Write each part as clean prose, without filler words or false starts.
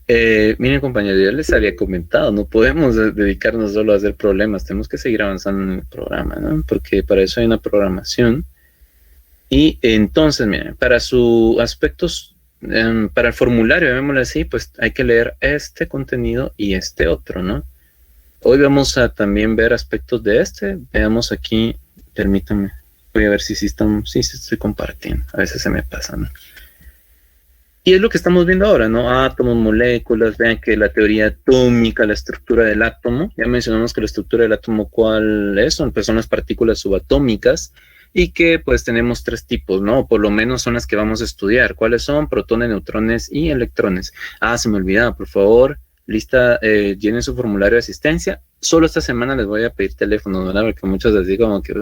Miren, compañeros, yo les había comentado, no podemos dedicarnos solo a hacer problemas, tenemos que seguir avanzando en el programa, ¿no? Porque para eso hay una programación. Y entonces, miren, para sus aspectos, para el formulario, llamémoslo así, pues hay que leer este contenido y este otro, ¿no? Hoy vamos a también ver aspectos de este. Veamos aquí, permítanme, voy a ver si sí sí estoy compartiendo, a veces se me pasa, ¿no? Y es lo que estamos viendo ahora, ¿no? Átomos, moléculas, vean que la teoría atómica, la estructura del átomo, ya mencionamos que la estructura del átomo, ¿cuál es? Pues son las partículas subatómicas y que pues tenemos tres tipos, ¿no? Por lo menos son las que vamos a estudiar. ¿Cuáles son? Protones, neutrones y electrones. Ah, se me olvidaba, por favor, lista, llenen su formulario de asistencia. Solo esta semana les voy a pedir teléfono, ¿verdad? Porque muchos así como que,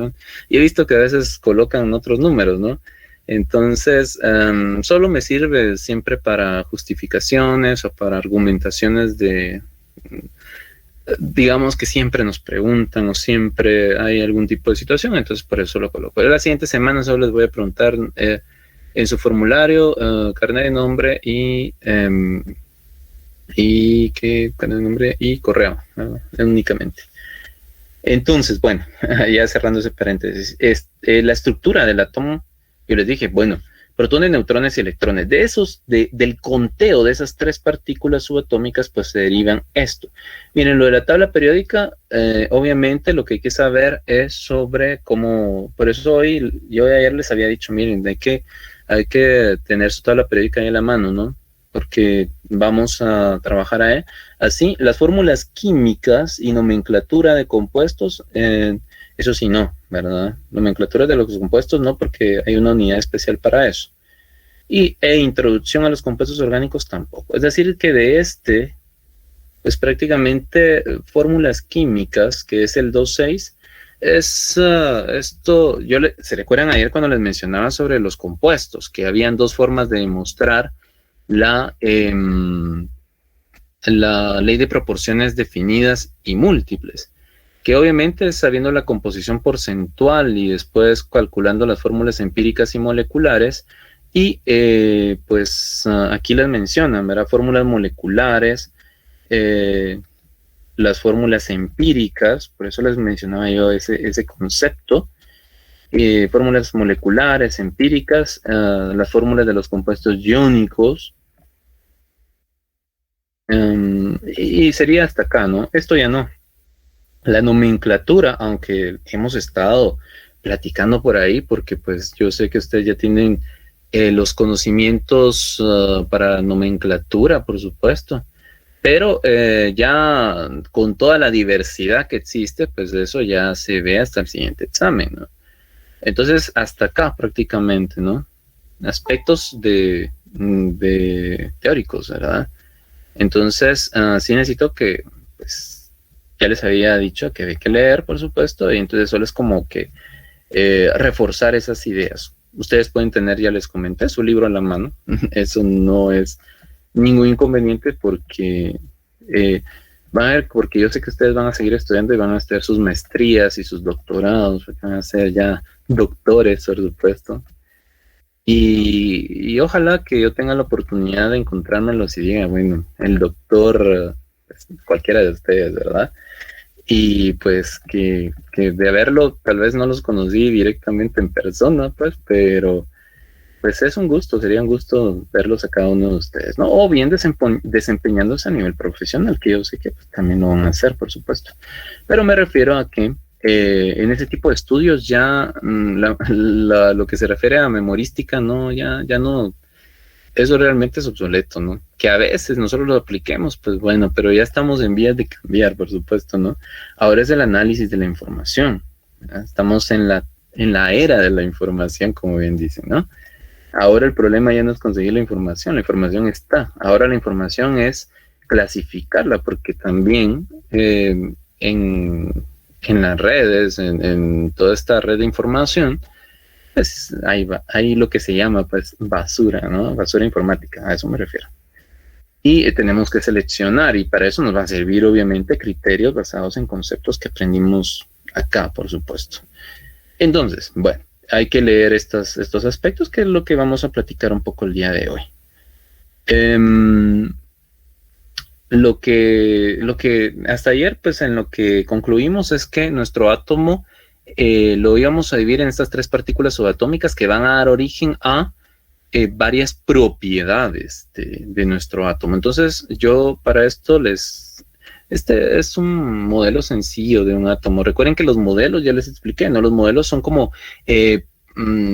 y he visto que a veces colocan otros números, ¿no? Entonces, solo me sirve siempre para justificaciones o para argumentaciones de, digamos que siempre nos preguntan o siempre hay algún tipo de situación, entonces por eso lo coloco. La siguiente semana solo les voy a preguntar en su formulario, carnet de nombre carnet de nombre y correo, ¿no? Únicamente. Entonces, bueno, ya cerrando ese paréntesis, la estructura del átomo. Yo les dije, bueno, protones, neutrones y electrones. De esos, del conteo de esas tres partículas subatómicas, pues se derivan esto. Miren, lo de la tabla periódica, obviamente lo que hay que saber es sobre cómo, por eso hoy, yo ayer les había dicho, miren, hay que tener su tabla periódica ahí en la mano, ¿no? Porque vamos a trabajar ahí. Así, las fórmulas químicas y nomenclatura de compuestos, eso sí no, ¿verdad? Nomenclatura de los compuestos no, porque hay una unidad especial para eso. E introducción a los compuestos orgánicos tampoco. Es decir, que de pues prácticamente fórmulas químicas, que es el 2.6, esto, ¿se recuerdan ayer cuando les mencionaba sobre los compuestos? Que habían dos formas de demostrar la ley de proporciones definidas y múltiples, que obviamente sabiendo la composición porcentual y después calculando las fórmulas empíricas y moleculares, y pues aquí las mencionan, ¿verdad? Fórmulas moleculares, las fórmulas empíricas, por eso les mencionaba yo ese concepto, fórmulas moleculares, empíricas, las fórmulas de los compuestos iónicos, y sería hasta acá, ¿no? Esto ya no. La nomenclatura, aunque hemos estado platicando por ahí, porque pues yo sé que ustedes ya tienen los conocimientos para nomenclatura, por supuesto, pero ya con toda la diversidad que existe, pues eso ya se ve hasta el siguiente examen, ¿no? Entonces, hasta acá prácticamente, ¿no? Aspectos de teóricos, ¿verdad? Entonces, sí necesito que, pues, ya les había dicho que hay que leer, por supuesto, y entonces solo es como que reforzar esas ideas. Ustedes pueden tener, ya les comenté, su libro en la mano. Eso no es ningún inconveniente porque van a ver, porque yo sé que ustedes van a seguir estudiando y van a hacer sus maestrías y sus doctorados, van a ser ya doctores, por supuesto. Y ojalá que yo tenga la oportunidad de encontrármelos y diga, bueno, el doctor, pues, cualquiera de ustedes, ¿verdad? Y pues que de haberlo, tal vez no los conocí directamente en persona, pues, pero pues es un gusto, sería un gusto verlos a cada uno de ustedes, ¿no? O bien desempeñándose a nivel profesional, que yo sé que pues, también lo van a hacer, por supuesto. Pero me refiero a que en ese tipo de estudios ya lo que se refiere a memorística, no, ya no, eso realmente es obsoleto, ¿no? Que a veces nosotros lo apliquemos, pues bueno, pero ya estamos en vías de cambiar, por supuesto, ¿no? Ahora es el análisis de la información, ¿verdad? Estamos en la era de la información, como bien dicen, ¿no? Ahora el problema ya no es conseguir la información está. Ahora la información es clasificarla, porque también en las redes, en toda esta red de información, pues hay lo que se llama pues basura, ¿no? Basura informática, a eso me refiero. Y tenemos que seleccionar, y para eso nos va a servir obviamente criterios basados en conceptos que aprendimos acá, por supuesto. Entonces, bueno, hay que leer estos aspectos, que es lo que vamos a platicar un poco el día de hoy. lo que hasta ayer, pues en lo que concluimos es que nuestro átomo lo íbamos a dividir en estas tres partículas subatómicas que van a dar origen a varias propiedades de nuestro átomo. Entonces, yo para esto este es un modelo sencillo de un átomo. Recuerden que los modelos, ya les expliqué, ¿no? Los modelos son como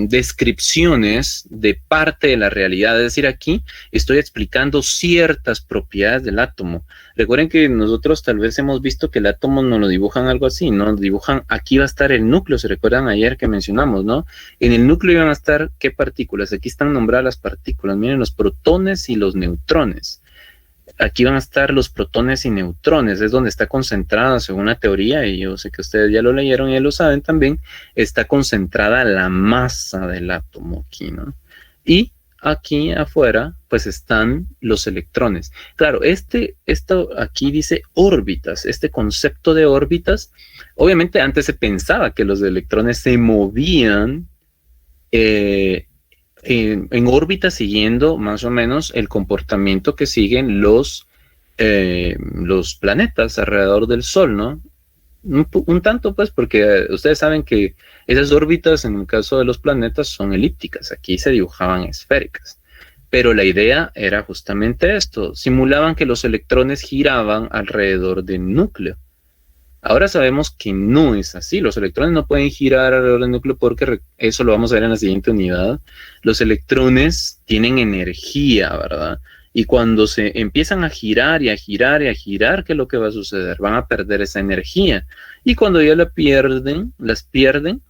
descripciones de parte de la realidad. Es decir, aquí estoy explicando ciertas propiedades del átomo. Recuerden que nosotros tal vez hemos visto que el átomo nos lo dibujan algo así, ¿no? Dibujan, aquí va a estar el núcleo, ¿se recuerdan ayer que mencionamos, no? En el núcleo iban a estar, ¿qué partículas? Aquí están nombradas las partículas, miren, los protones y los neutrones. Aquí van a estar los protones y neutrones, es donde está concentrada, según la teoría, y yo sé que ustedes ya lo leyeron y ya lo saben también, está concentrada la masa del átomo aquí, ¿no? Y aquí afuera, pues están los electrones. Claro, esto aquí dice órbitas, este concepto de órbitas, obviamente antes se pensaba que los electrones se movían en órbita siguiendo más o menos el comportamiento que siguen los planetas alrededor del Sol, ¿no? Un tanto, pues, porque ustedes saben que esas órbitas, en el caso de los planetas, son elípticas. Aquí se dibujaban esféricas. Pero la idea era justamente esto. Simulaban que los electrones giraban alrededor del núcleo. Ahora sabemos que no es así. Los electrones no pueden girar alrededor del núcleo porque eso lo vamos a ver en la siguiente unidad. Los electrones tienen energía, ¿verdad? Y cuando se empiezan a girar y a girar y a girar, ¿qué es lo que va a suceder? Van a perder esa energía. Y cuando ya las pierden,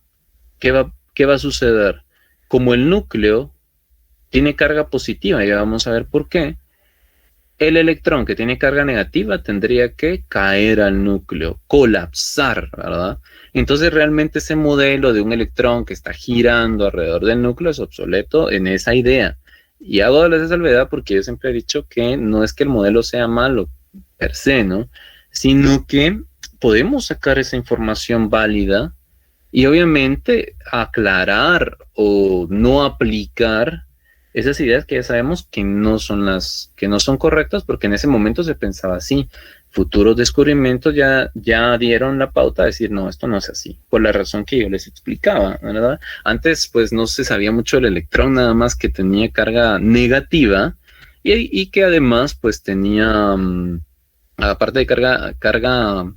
¿qué va a suceder? Como el núcleo tiene carga positiva, ya vamos a ver por qué, el electrón que tiene carga negativa tendría que caer al núcleo, colapsar, ¿verdad? Entonces realmente ese modelo de un electrón que está girando alrededor del núcleo es obsoleto en esa idea. Y hago esa salvedad porque yo siempre he dicho que no es que el modelo sea malo per se, ¿no? Sino que podemos sacar esa información válida y obviamente aclarar o no aplicar esas ideas que ya sabemos que no son correctas, porque en ese momento se pensaba así. Futuros descubrimientos ya dieron la pauta a decir, no, esto no es así, por la razón que yo les explicaba, ¿verdad? Antes, pues, no se sabía mucho del electrón, nada más que tenía carga negativa y que además, pues, tenía, aparte de carga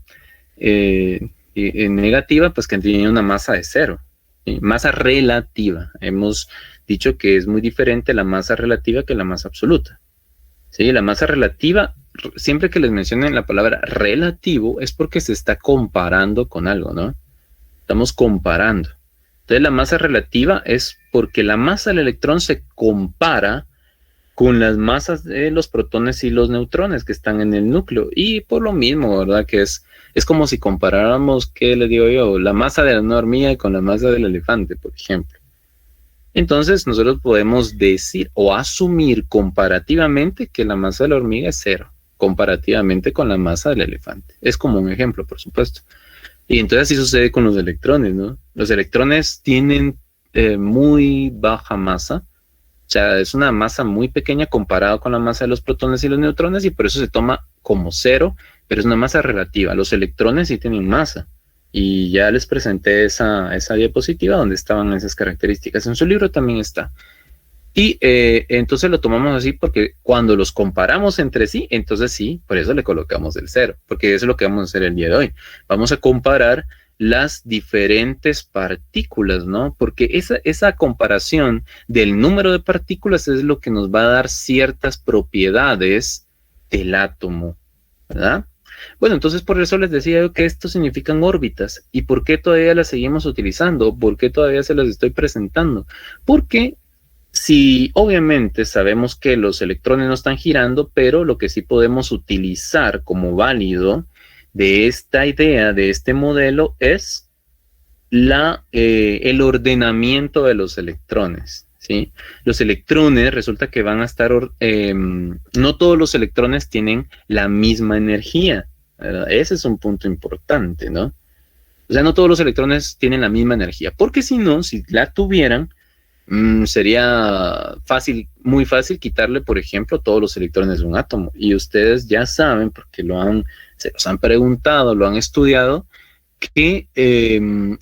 negativa, pues, que tenía una masa de cero, ¿sí? Masa relativa. Hemos dicho que es muy diferente la masa relativa que la masa absoluta. ¿Sí? La masa relativa, siempre que les mencionen la palabra relativo, es porque se está comparando con algo, ¿no? Estamos comparando. Entonces la masa relativa es porque la masa del electrón se compara con las masas de los protones y los neutrones que están en el núcleo. Y por lo mismo, ¿verdad? Que es como si comparáramos, ¿qué les digo yo? La masa de la hormiga con la masa del elefante, por ejemplo. Entonces nosotros podemos decir o asumir comparativamente que la masa de la hormiga es cero, comparativamente con la masa del elefante. Es como un ejemplo, por supuesto. Y entonces así sucede con los electrones, ¿no? Los electrones tienen muy baja masa, o sea, es una masa muy pequeña comparado con la masa de los protones y los neutrones y por eso se toma como cero, pero es una masa relativa. Los electrones sí tienen masa. Y ya les presenté esa diapositiva donde estaban esas características. En su libro también está. Y entonces lo tomamos así porque cuando los comparamos entre sí, entonces sí, por eso le colocamos el cero, porque eso es lo que vamos a hacer el día de hoy. Vamos a comparar las diferentes partículas, ¿no? Porque esa comparación del número de partículas es lo que nos va a dar ciertas propiedades del átomo, ¿verdad? Bueno, entonces por eso les decía yo que esto significan órbitas. ¿Y por qué todavía las seguimos utilizando? ¿Por qué todavía se las estoy presentando? Porque si obviamente sabemos que los electrones no están girando, pero lo que sí podemos utilizar como válido de esta idea, de este modelo, es el ordenamiento de los electrones, ¿sí? Los electrones resulta que van a estar, no todos los electrones tienen la misma energía, ¿verdad? Ese es un punto importante, ¿no? O sea, no todos los electrones tienen la misma energía, porque si no, si la tuvieran, sería fácil, muy fácil quitarle, por ejemplo, todos los electrones de un átomo. Y ustedes ya saben, porque se los han preguntado, lo han estudiado, que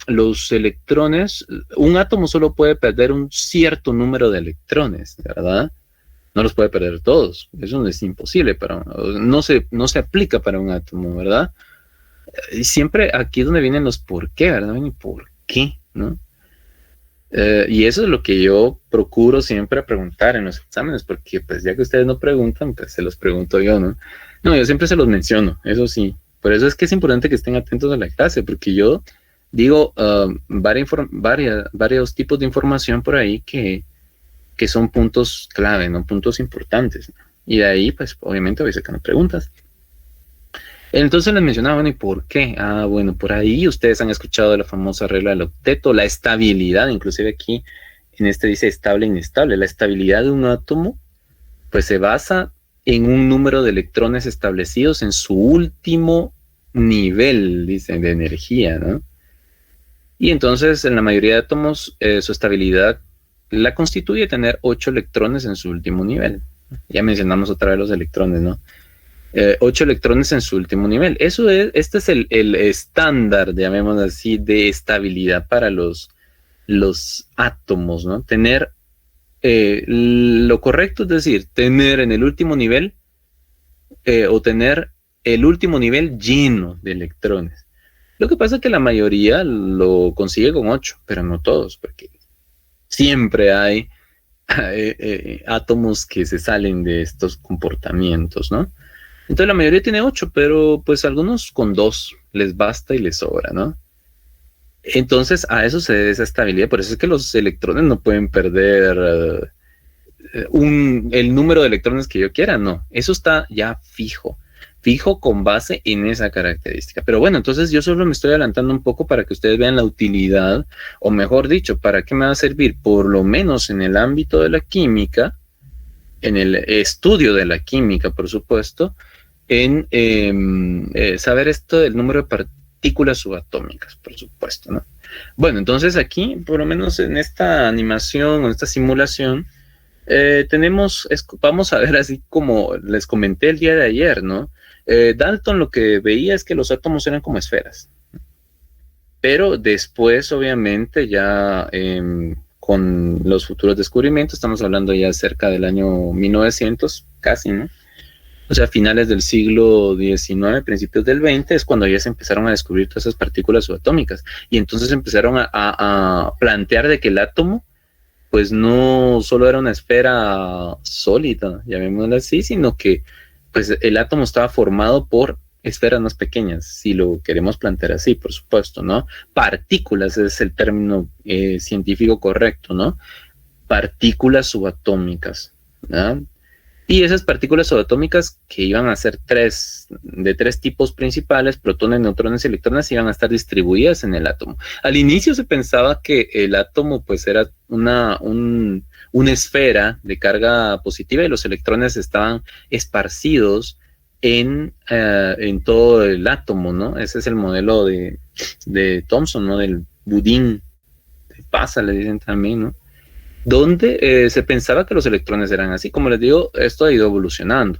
los electrones, un átomo solo puede perder un cierto número de electrones, ¿verdad? No los puede perder todos. Eso no es imposible, no se aplica para un átomo, ¿verdad? Y siempre aquí es donde vienen los por qué, ¿verdad? ¿Y por qué? ¿No? Y eso es lo que yo procuro siempre preguntar en los exámenes, porque pues ya que ustedes no preguntan, pues se los pregunto yo, ¿no? No, yo siempre se los menciono, eso sí. Por eso es que es importante que estén atentos a la clase, porque yo digo varios tipos de información por ahí que son puntos clave, ¿no? Puntos importantes, ¿no? Y de ahí, pues, obviamente voy sacando preguntas. Entonces les mencionaba, bueno, ¿y por qué? Ah, bueno, por ahí ustedes han escuchado de la famosa regla del octeto, la estabilidad, inclusive aquí en este dice estable e inestable. La estabilidad de un átomo, pues se basa en un número de electrones establecidos en su último nivel, dicen, de energía, ¿no? Y entonces en la mayoría de átomos su estabilidad la constituye tener 8 electrones en su último nivel. Ya mencionamos otra vez los electrones, ¿no? 8 electrones en su último nivel. Este es el estándar, llamémoslo así, de estabilidad para los átomos, ¿no? Tener lo correcto es decir, tener en el último nivel o tener el último nivel lleno de electrones. Lo que pasa es que la mayoría lo consigue con 8, pero no todos, porque siempre hay átomos que se salen de estos comportamientos, ¿no? Entonces la mayoría tiene 8, pero pues algunos con 2 les basta y les sobra, ¿no? Entonces a eso se debe esa estabilidad, por eso es que los electrones no pueden perder el número de electrones que yo quiera, no, eso está ya fijo con base en esa característica. Pero bueno, entonces yo solo me estoy adelantando un poco para que ustedes vean la utilidad, o mejor dicho, para qué me va a servir, por lo menos en el ámbito de la química, en el estudio de la química, por supuesto, en saber esto del número de partículas subatómicas, por supuesto, ¿no? Bueno, entonces aquí, por lo menos en esta animación o esta simulación, vamos a ver así como les comenté el día de ayer, ¿no? Dalton lo que veía es que los átomos eran como esferas, pero después obviamente ya con los futuros descubrimientos, estamos hablando ya cerca del año 1900, casi, ¿no? O sea, finales del siglo XIX, principios del XX, es cuando ya se empezaron a descubrir todas esas partículas subatómicas, y entonces empezaron a plantear de que el átomo pues no solo era una esfera sólida, llamémosla así, sino que pues el átomo estaba formado por esferas más pequeñas, si lo queremos plantear así, por supuesto, ¿no? Partículas es el término científico correcto, ¿no? Partículas subatómicas, ¿no? Y esas partículas subatómicas que iban a ser de tres tipos principales, protones, neutrones y electrones, iban a estar distribuidas en el átomo. Al inicio se pensaba que el átomo pues era una esfera de carga positiva y los electrones estaban esparcidos en todo el átomo, ¿no? Ese es el modelo de Thomson, ¿no? Del budín, de pasa, le dicen también, ¿no? Donde se pensaba que los electrones eran así. Como les digo, esto ha ido evolucionando.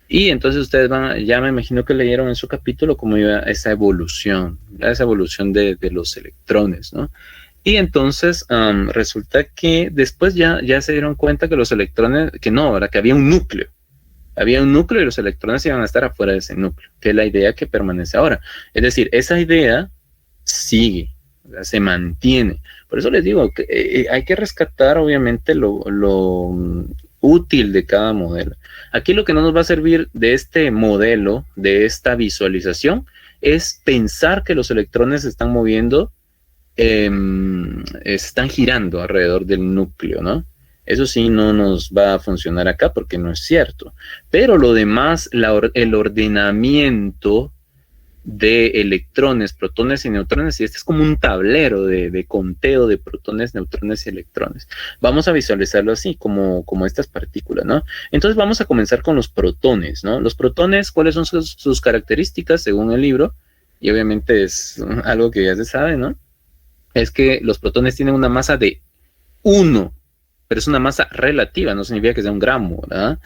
Y entonces ustedes ya me imagino que leyeron en su capítulo cómo iba esa evolución de los electrones, ¿no? Y entonces resulta que después ya se dieron cuenta que los electrones, que no, ¿verdad? Que había un núcleo. Había un núcleo y los electrones iban a estar afuera de ese núcleo, que es la idea que permanece ahora. Es decir, esa idea sigue, se mantiene. Por eso les digo que hay que rescatar obviamente lo útil de cada modelo. Aquí lo que no nos va a servir de este modelo, de esta visualización, es pensar que los electrones se están moviendo, están girando alrededor del núcleo, ¿no? Eso sí no nos va a funcionar acá porque no es cierto. Pero lo demás, el ordenamiento de electrones, protones y neutrones, y este es como un tablero de conteo de protones, neutrones y electrones. Vamos a visualizarlo así, como estas partículas, ¿no? Entonces vamos a comenzar con los protones, ¿no? Los protones, ¿cuáles son sus características según el libro? Y obviamente es algo que ya se sabe, ¿no? Es que los protones tienen una masa de 1, pero es una masa relativa, no significa que sea un gramo, ¿verdad?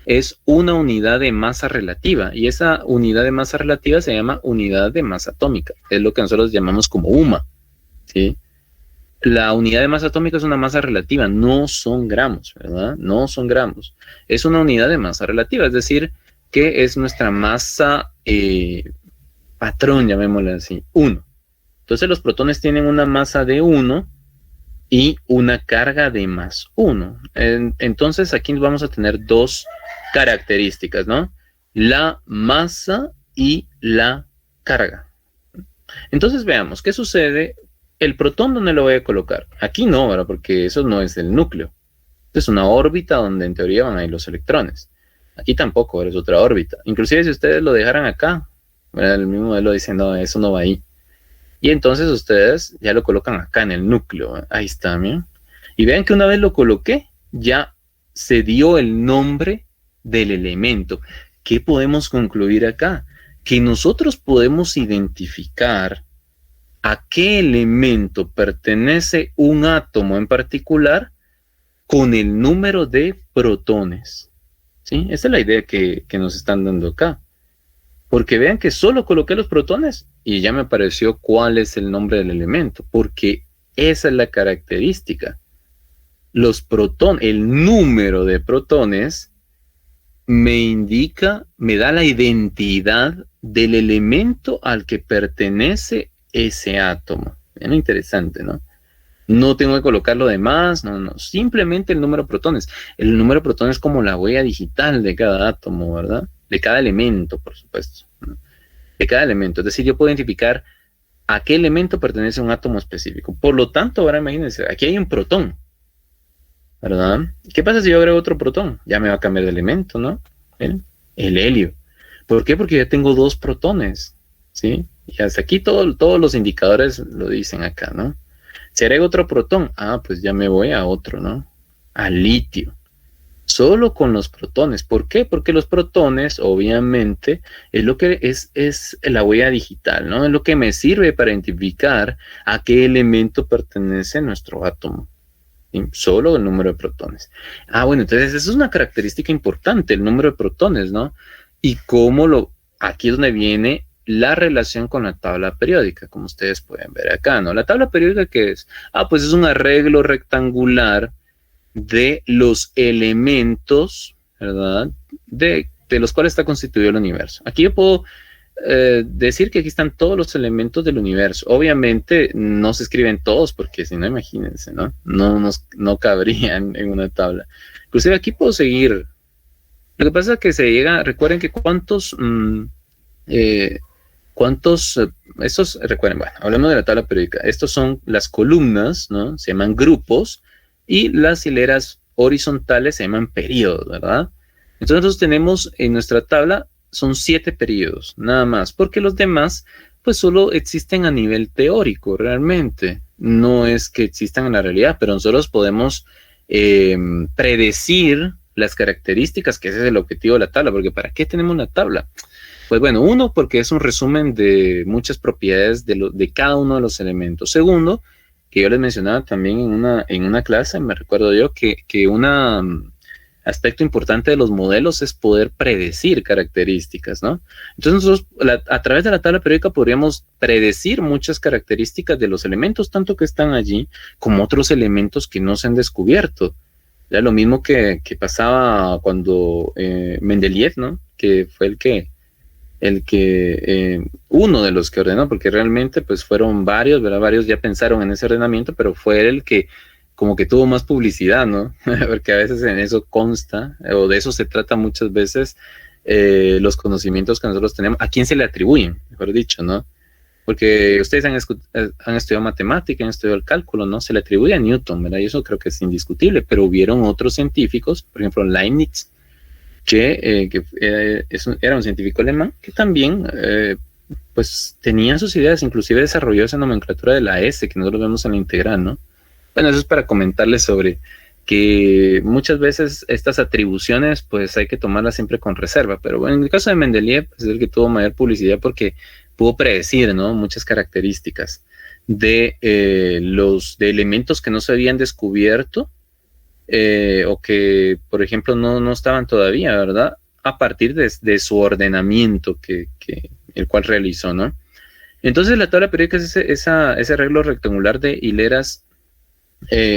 Es una unidad de masa relativa, y esa unidad de masa relativa se llama unidad de masa atómica, es lo que nosotros llamamos como UMA, ¿sí? La unidad de masa atómica es una masa relativa, no son gramos, ¿verdad? No son gramos. Es una unidad de masa relativa, es decir, que es nuestra masa patrón, llamémosle así, 1. Entonces los protones tienen una masa de 1 y una carga de más 1. Entonces aquí vamos a tener dos características, ¿no? La masa y la carga. Entonces veamos, ¿qué sucede? El protón, ¿dónde lo voy a colocar? Aquí no, ¿verdad? Porque eso no es el núcleo. Es una órbita donde en teoría van a ir los electrones. Aquí tampoco, ¿verdad? Es otra órbita. Inclusive si ustedes lo dejaran acá, ¿verdad? El mismo modelo dice, no, eso no va ahí. Y entonces ustedes ya lo colocan acá en el núcleo, ¿verdad? Ahí está, ¿bien? Y vean que una vez lo coloqué, ya se dio el nombre del elemento. ¿Qué podemos concluir acá? Que nosotros podemos identificar a qué elemento pertenece un átomo en particular con el número de protones. ¿Sí? Esa es la idea que nos están dando acá. Porque vean que solo coloqué los protones y ya me apareció cuál es el nombre del elemento, porque esa es la característica. Los protones, el número de protones me indica, me da la identidad del elemento al que pertenece ese átomo. Es interesante, ¿no? No tengo que colocar lo demás, no, simplemente el número de protones. El número de protones es como la huella digital de cada átomo, ¿verdad? De cada elemento, por supuesto, ¿no? De cada elemento. Es decir, yo puedo identificar a qué elemento pertenece un átomo específico. Por lo tanto, ahora imagínense, aquí hay un protón, ¿verdad? ¿Qué pasa si yo agrego otro protón? Ya me va a cambiar de elemento, ¿no? El helio. ¿Por qué? Porque ya tengo dos protones, ¿sí? Y hasta aquí todos los indicadores lo dicen acá, ¿no? Si agrego otro protón, pues ya me voy a otro, ¿no? Al litio. Solo con los protones. ¿Por qué? Porque los protones, obviamente, es lo que es la huella digital, ¿no? Es lo que me sirve para identificar a qué elemento pertenece nuestro átomo. ¿Sí? Solo el número de protones. Bueno, entonces eso es una característica importante, el número de protones, ¿no? Y aquí es donde viene la relación con la tabla periódica, como ustedes pueden ver acá, ¿no? La tabla periódica, ¿qué es? Pues es un arreglo rectangular de los elementos, ¿verdad? De los cuales está constituido el universo. Aquí yo puedo decir que aquí están todos los elementos del universo. Obviamente no se escriben todos porque si no, imagínense, ¿no? No cabrían en una tabla. Inclusive aquí puedo seguir. Lo que pasa es que recuerden que recuerden, bueno, hablamos de la tabla periódica. Estos son las columnas, ¿no? Se llaman grupos. Y las hileras horizontales se llaman periodos, ¿verdad? Entonces nosotros tenemos en nuestra tabla, son 7 periodos, nada más, porque los demás, pues solo existen a nivel teórico, realmente. No es que existan en la realidad, pero nosotros podemos predecir las características, que ese es el objetivo de la tabla, porque ¿para qué tenemos la tabla? Pues bueno, uno, porque es un resumen de muchas propiedades de cada uno de los elementos. Segundo, que yo les mencionaba también en una clase, me recuerdo yo, que un aspecto importante de los modelos es poder predecir características, ¿no? Entonces nosotros a través de la tabla periódica podríamos predecir muchas características de los elementos, tanto que están allí, como otros elementos que no se han descubierto. Ya lo mismo que pasaba cuando Mendeleev, ¿no? Que fue uno de los que ordenó, porque realmente pues fueron varios, ¿verdad? Varios ya pensaron en ese ordenamiento, pero fue el que como que tuvo más publicidad, ¿no? Porque a veces en eso consta, o de eso se trata muchas veces, los conocimientos que nosotros tenemos, a quién se le atribuyen, mejor dicho, ¿no? Porque ustedes han estudiado matemática, han estudiado el cálculo, ¿no? Se le atribuye a Newton, ¿verdad? Y eso creo que es indiscutible, pero hubieron otros científicos, por ejemplo Leibniz, que era un científico alemán que también pues tenía sus ideas, inclusive desarrolló esa nomenclatura de la S que nosotros vemos en la integral, ¿no? Bueno, eso es para comentarles sobre que muchas veces estas atribuciones pues hay que tomarlas siempre con reserva, pero bueno, en el caso de Mendeleev pues, es el que tuvo mayor publicidad porque pudo predecir, ¿no? Muchas características de elementos que no se habían descubierto o que, por ejemplo, no estaban todavía, ¿verdad? A partir de su ordenamiento el cual realizó, ¿no? Entonces la tabla periódica es ese arreglo rectangular de hileras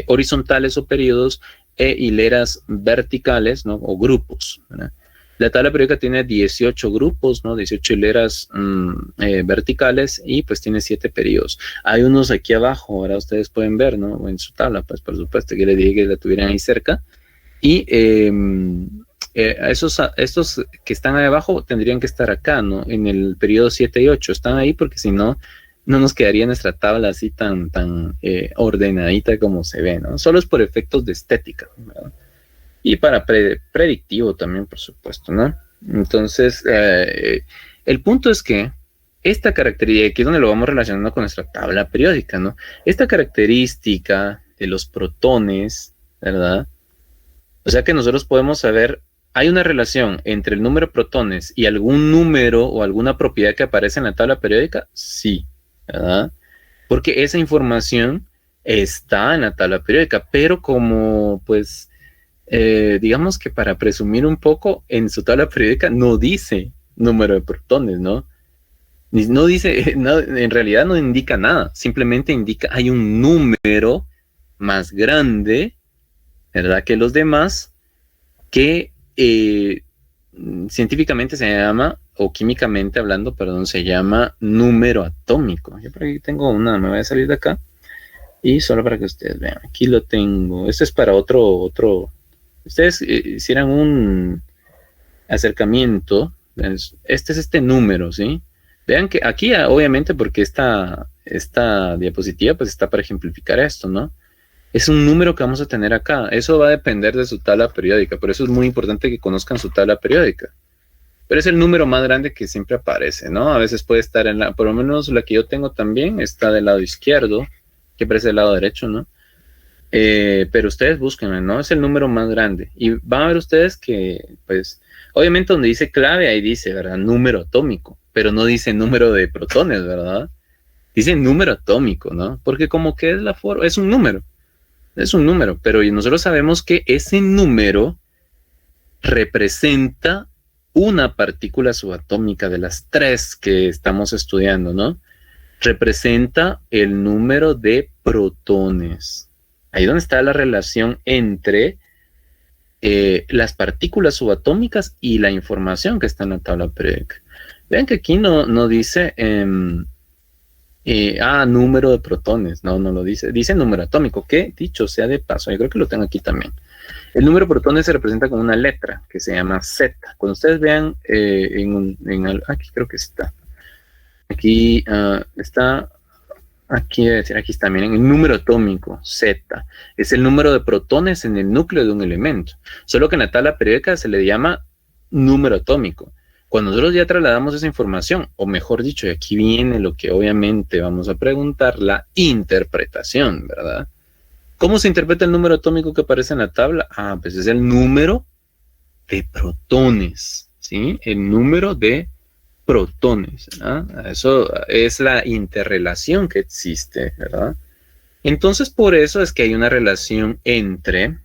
horizontales o periodos e hileras verticales, ¿no? O grupos, ¿verdad? La tabla periódica tiene 18 grupos, ¿no? 18 hileras verticales y pues tiene 7 periodos. Hay unos aquí abajo, ahora ustedes pueden ver, ¿no? En su tabla, pues por supuesto que les dije que la tuvieran ahí cerca. Y estos que están ahí abajo tendrían que estar acá, ¿no? En el periodo 7 y 8. Están ahí porque si no, no nos quedaría nuestra tabla así tan ordenadita como se ve, ¿no? Solo es por efectos de estética, ¿verdad? Y para predictivo también, por supuesto, ¿no? Entonces, el punto es que esta característica, aquí es donde lo vamos relacionando con nuestra tabla periódica, ¿no? Esta característica de los protones, ¿verdad? O sea que nosotros podemos saber, ¿hay una relación entre el número de protones y algún número o alguna propiedad que aparece en la tabla periódica? Sí, ¿verdad? Porque esa información está en la tabla periódica, pero como, pues, digamos que para presumir un poco, en su tabla periódica no dice número de protones, ¿no? No dice, no, en realidad no indica nada, simplemente indica hay un número más grande, ¿verdad?, que los demás, que científicamente se llama, o químicamente hablando, perdón, se llama número atómico. Yo por aquí tengo una, me voy a salir de acá, y solo para que ustedes vean, aquí lo tengo. Este es para otro. Ustedes hicieran un acercamiento, este es este número, ¿sí? Vean que aquí, obviamente, porque esta diapositiva pues está para ejemplificar esto, ¿no? Es un número que vamos a tener acá. Eso va a depender de su tabla periódica. Por eso es muy importante que conozcan su tabla periódica. Pero es el número más grande que siempre aparece, ¿no? A veces puede estar por lo menos la que yo tengo también, está del lado izquierdo, que aparece del lado derecho, ¿no? Pero ustedes busquen, ¿no? Es el número más grande. Y van a ver ustedes que, pues, obviamente donde dice clave, ahí dice, ¿verdad? Número atómico, pero no dice número de protones, ¿verdad? Dice número atómico, ¿no? Porque como que es la forma, es un número, pero nosotros sabemos que ese número representa una partícula subatómica de las 3 que estamos estudiando, ¿no? Representa el número de protones. Ahí donde está la relación entre las partículas subatómicas y la información que está en la tabla periódica. Vean que aquí no dice número de protones, no lo dice, dice número atómico, que dicho sea de paso, yo creo que lo tengo aquí también. El número de protones se representa con una letra que se llama Z. Cuando ustedes vean aquí creo que está. Aquí está. Aquí está, miren, el número atómico, Z, es el número de protones en el núcleo de un elemento. Solo que en la tabla periódica se le llama número atómico. Cuando nosotros ya trasladamos esa información, o mejor dicho, y aquí viene lo que obviamente vamos a preguntar, la interpretación, ¿verdad? ¿Cómo se interpreta el número atómico que aparece en la tabla? Pues es el número de protones, ¿sí? El número de protones, ¿verdad? Eso es la interrelación que existe, ¿verdad? Entonces, por eso es que hay una relación entre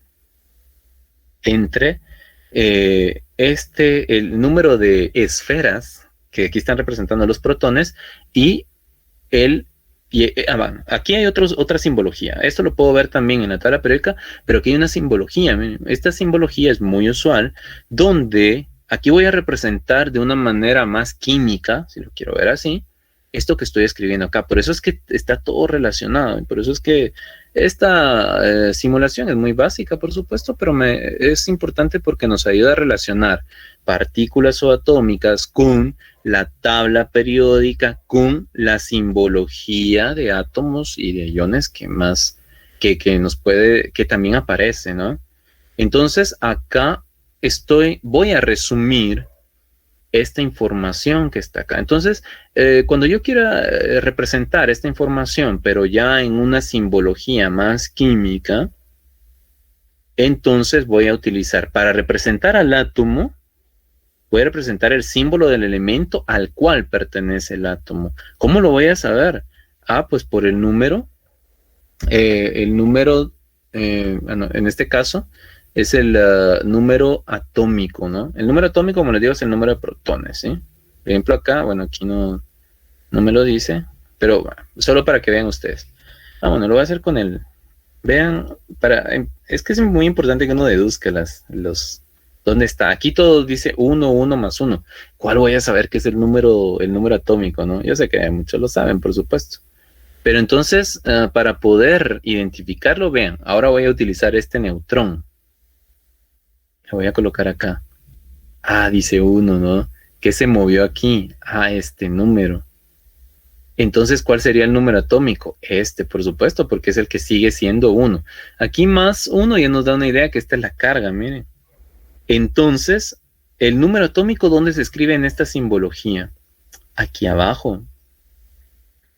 el número de esferas, que aquí están representando los protones, y aquí hay otra simbología. Esto lo puedo ver también en la tabla periódica, pero aquí hay una simbología. Esta simbología es muy usual, donde aquí voy a representar de una manera más química, si lo quiero ver así, esto que estoy escribiendo acá. Por eso es que está todo relacionado. Y por eso es que esta simulación es muy básica, por supuesto, pero es importante porque nos ayuda a relacionar partículas subatómicas con la tabla periódica, con la simbología de átomos y de iones que también aparece, ¿no? Entonces, acá voy a resumir esta información que está acá. Entonces, cuando yo quiera representar esta información, pero ya en una simbología más química, entonces voy a utilizar, para representar al átomo, voy a representar el símbolo del elemento al cual pertenece el átomo. ¿Cómo lo voy a saber? Pues por el número, en este caso, es el número atómico, ¿no? El número atómico, como les digo, es el número de protones, ¿sí? Por ejemplo, acá, bueno, aquí no me lo dice, pero bueno, solo para que vean ustedes. Bueno, lo voy a hacer con el... Vean, es que es muy importante que uno deduzca ¿dónde está? Aquí todo dice 1, 1 más 1. ¿Cuál voy a saber que es el número atómico, no? Yo sé que muchos lo saben, por supuesto. Pero entonces, para poder identificarlo, vean, ahora voy a utilizar este neutrón. Lo voy a colocar acá. Dice 1, ¿no? ¿Qué se movió aquí? Este número. Entonces, ¿cuál sería el número atómico? Este, por supuesto, porque es el que sigue siendo 1. Aquí más 1 ya nos da una idea que esta es la carga, miren. Entonces, el número atómico, ¿dónde se escribe en esta simbología? Aquí abajo.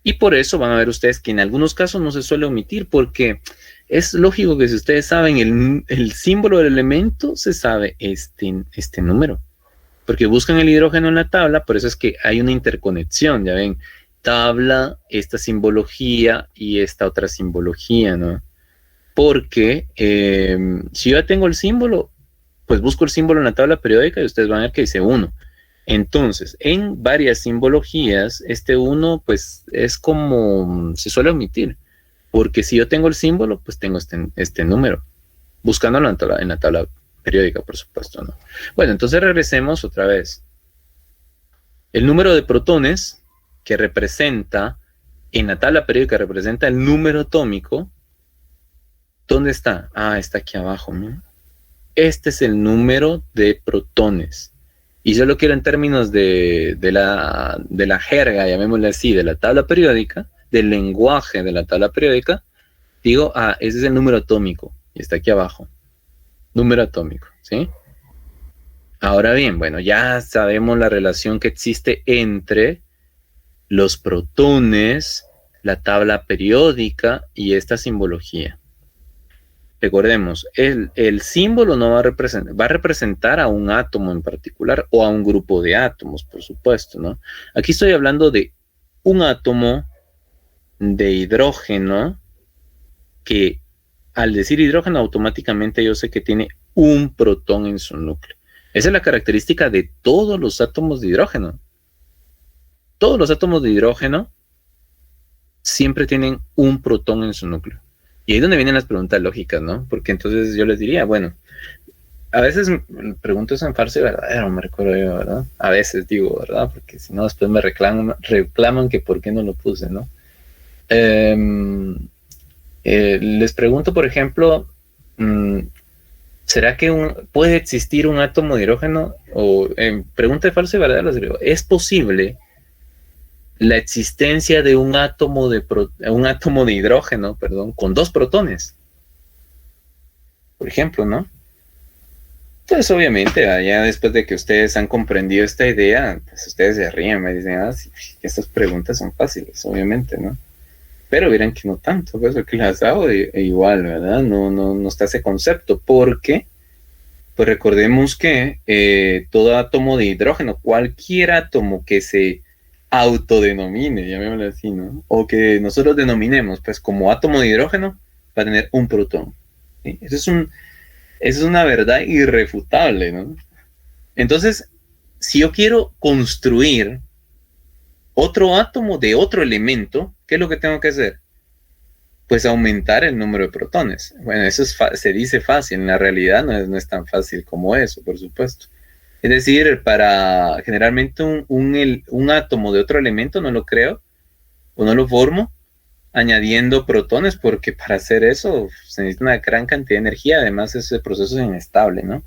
Y por eso van a ver ustedes que en algunos casos no se suele omitir, porque es lógico que si ustedes saben el símbolo del elemento, se sabe este número. Porque buscan el hidrógeno en la tabla, por eso es que hay una interconexión, ya ven, tabla, esta simbología y esta otra simbología, ¿no? Porque si yo ya tengo el símbolo, pues busco el símbolo en la tabla periódica y ustedes van a ver que dice 1. Entonces, en varias simbologías, este 1, pues, es como, se suele omitir, porque si yo tengo el símbolo, pues tengo este número, buscándolo en la tabla periódica, por supuesto, ¿no? Bueno, entonces regresemos otra vez. El número de protones que representa, en la tabla periódica representa el número atómico. ¿Dónde está? Está aquí abajo, ¿no? Este es el número de protones. Y yo lo quiero en términos de la jerga, llamémosle así, de la tabla periódica, del lenguaje de la tabla periódica, digo, ese es el número atómico, y está aquí abajo. Número atómico, ¿sí? Ahora bien, bueno, ya sabemos la relación que existe entre los protones, la tabla periódica y esta simbología. Recordemos, el símbolo no va a representar a un átomo en particular o a un grupo de átomos, por supuesto, ¿no? Aquí estoy hablando de un átomo de hidrógeno que al decir hidrógeno automáticamente yo sé que tiene un protón en su núcleo. Esa es la característica de todos los átomos de hidrógeno. Todos los átomos de hidrógeno siempre tienen un protón en su núcleo. Y ahí es donde vienen las preguntas lógicas, ¿no? Porque entonces yo les diría, bueno, a veces pregunto eso en falso y verdadero, me recuerdo yo, ¿verdad? A veces digo, ¿verdad? Porque si no, después me reclaman que por qué no lo puse, ¿no? Les pregunto, por ejemplo, ¿será que puede existir un átomo de hidrógeno? O pregunta de falso y verdadero, les digo, ¿es posible la existencia de un átomo de hidrógeno, con 2 protones? Por ejemplo, ¿no? Entonces, obviamente, ya después de que ustedes han comprendido esta idea, pues ustedes se ríen, me dicen, sí, estas preguntas son fáciles, obviamente, ¿no? Pero verán que no tanto, pues que las hago igual, ¿verdad? No está ese concepto, porque, pues recordemos que todo átomo de hidrógeno, cualquier átomo que se autodenomine, llamémoslo así, ¿no? O que nosotros denominemos, pues, como átomo de hidrógeno, va a tener un protón. ¿Sí? Eso es una verdad irrefutable, ¿no? Entonces, si yo quiero construir otro átomo de otro elemento, ¿qué es lo que tengo que hacer? Pues aumentar el número de protones. Bueno, eso se dice fácil, en la realidad no es tan fácil como eso, por supuesto. Es decir, para generalmente un átomo de otro elemento no lo creo o no lo formo añadiendo protones, porque para hacer eso se necesita una gran cantidad de energía, además ese proceso es inestable, ¿no?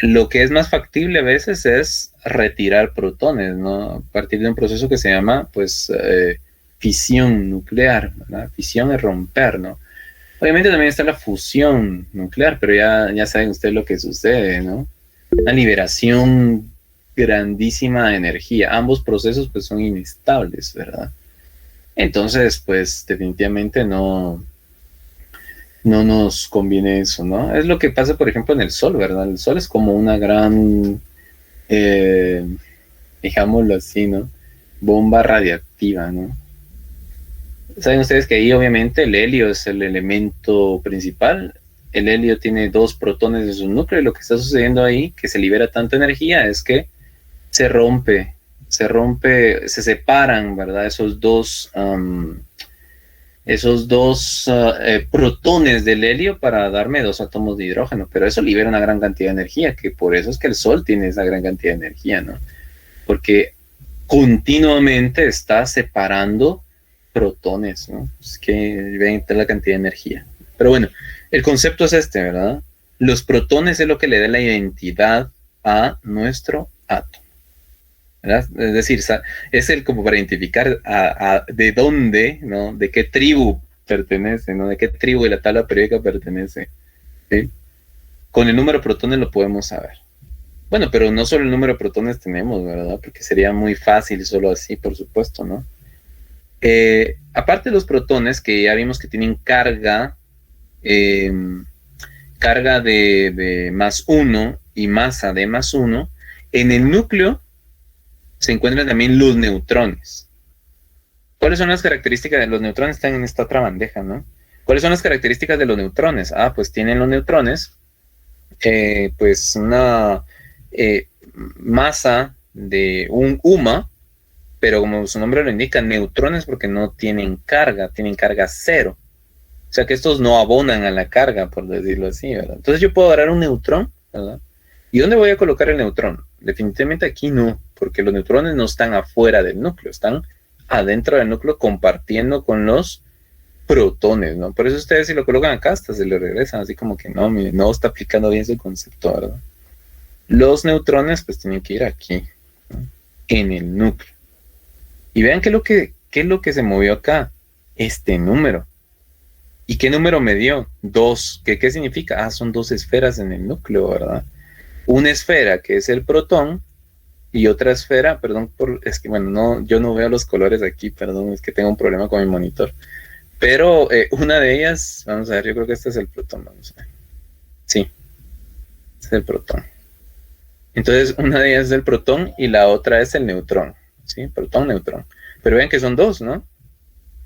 Lo que es más factible a veces es retirar protones, ¿no? A partir de un proceso que se llama, pues, fisión nuclear, ¿verdad? Fisión es romper, ¿no? Obviamente también está la fusión nuclear, pero ya saben ustedes lo que sucede, ¿no? Una liberación grandísima de energía. Ambos procesos pues son inestables, ¿verdad? Entonces, pues definitivamente no nos conviene eso, ¿no? Es lo que pasa, por ejemplo, en el Sol, ¿verdad? El Sol es como una gran, digámoslo así, ¿no? Bomba radiactiva, ¿no? Saben ustedes que ahí obviamente el helio es el elemento principal. El helio tiene 2 protones en su núcleo y lo que está sucediendo ahí, que se libera tanta energía, es que se rompe, se separan, ¿verdad? Esos dos protones del helio para darme 2 átomos de hidrógeno, pero eso libera una gran cantidad de energía, que por eso es que el Sol tiene esa gran cantidad de energía, ¿no? Porque continuamente está separando protones, ¿no? Es que ven la cantidad de energía. Pero bueno, el concepto es este, ¿verdad? Los protones es lo que le da la identidad a nuestro átomo, ¿verdad? Es decir, es el como para identificar de dónde, ¿no? De qué tribu pertenece, ¿no? De qué tribu de la tabla periódica pertenece, ¿sí? Con el número de protones lo podemos saber. Bueno, pero no solo el número de protones tenemos, ¿verdad? Porque sería muy fácil solo así, por supuesto, ¿no? Aparte de los protones, que ya vimos que tienen carga de más 1 y masa de más 1, en el núcleo se encuentran también los neutrones. ¿Cuáles son las características de los neutrones? Están en esta otra bandeja, ¿no? ¿Cuáles son las características de los neutrones? Pues tienen los neutrones, pues una masa de un UMA, pero como su nombre lo indica, neutrones porque no tienen carga cero. O sea que estos no abonan a la carga, por decirlo así, ¿verdad? Entonces yo puedo agarrar un neutrón, ¿verdad? ¿Y dónde voy a colocar el neutrón? Definitivamente aquí no, porque los neutrones no están afuera del núcleo, están adentro del núcleo compartiendo con los protones, ¿no? Por eso ustedes si lo colocan acá hasta se le regresan, así como que no, mire, no está aplicando bien su concepto, ¿verdad? Los neutrones pues tienen que ir aquí, ¿no? En el núcleo. Y vean qué es lo que se movió acá, este número. ¿Y qué número me dio? 2. ¿Qué significa? Son 2 esferas en el núcleo, ¿verdad? Una esfera que es el protón y otra esfera, perdón, es que bueno, no, yo no veo los colores aquí, perdón, es que tengo un problema con mi monitor. Pero una de ellas, vamos a ver, yo creo que este es el protón, vamos a ver. Sí, este es el protón. Entonces, una de ellas es el protón y la otra es el neutrón, ¿sí? Protón, neutrón. Pero vean que son 2, ¿no?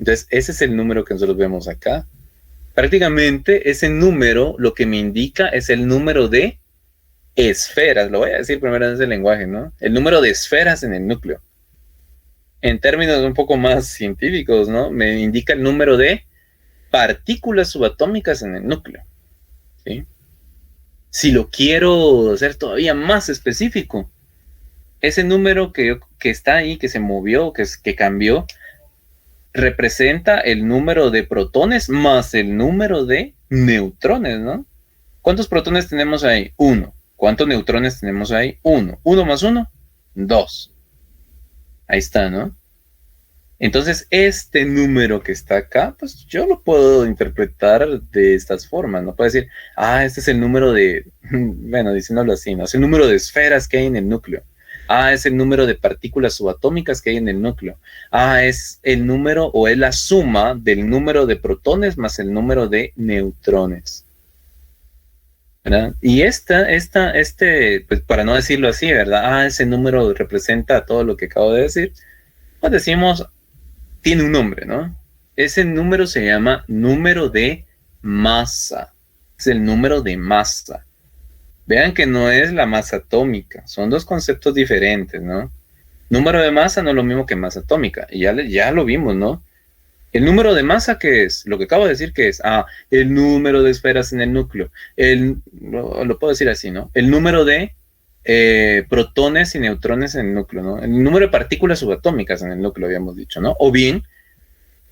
Entonces, ese es el número que nosotros vemos acá. Prácticamente ese número lo que me indica es el número de esferas, lo voy a decir primero en ese lenguaje, ¿no? El número de esferas en el núcleo. En términos un poco más científicos, ¿no? Me indica el número de partículas subatómicas en el núcleo, ¿sí? Si lo quiero hacer todavía más específico, ese número que está ahí, que se movió, que cambió, representa el número de protones más el número de neutrones, ¿no? ¿Cuántos protones tenemos ahí? 1. ¿Cuántos neutrones tenemos ahí? 1. 1 más 1, 2. Ahí está, ¿no? Entonces, este número que está acá, pues yo lo puedo interpretar de estas formas, ¿no? Puedo decir, este es el número de, bueno, diciéndolo así, ¿no? Es el número de esferas que hay en el núcleo. Es el número de partículas subatómicas que hay en el núcleo. Es el número o es la suma del número de protones más el número de neutrones, ¿verdad? Y pues para no decirlo así, ¿verdad? Ese número representa todo lo que acabo de decir. Pues decimos, tiene un nombre, ¿no? Ese número se llama número de masa. Es el número de masa. Vean que no es la masa atómica, son 2 conceptos diferentes, ¿no? Número de masa no es lo mismo que masa atómica, y ya lo vimos, ¿no? El número de masa, ¿qué es? Lo que acabo de decir, ¿qué es? El número de esferas en el núcleo. Lo puedo decir así, ¿no? El número de protones y neutrones en el núcleo, ¿no? El número de partículas subatómicas en el núcleo, habíamos dicho, ¿no? O bien,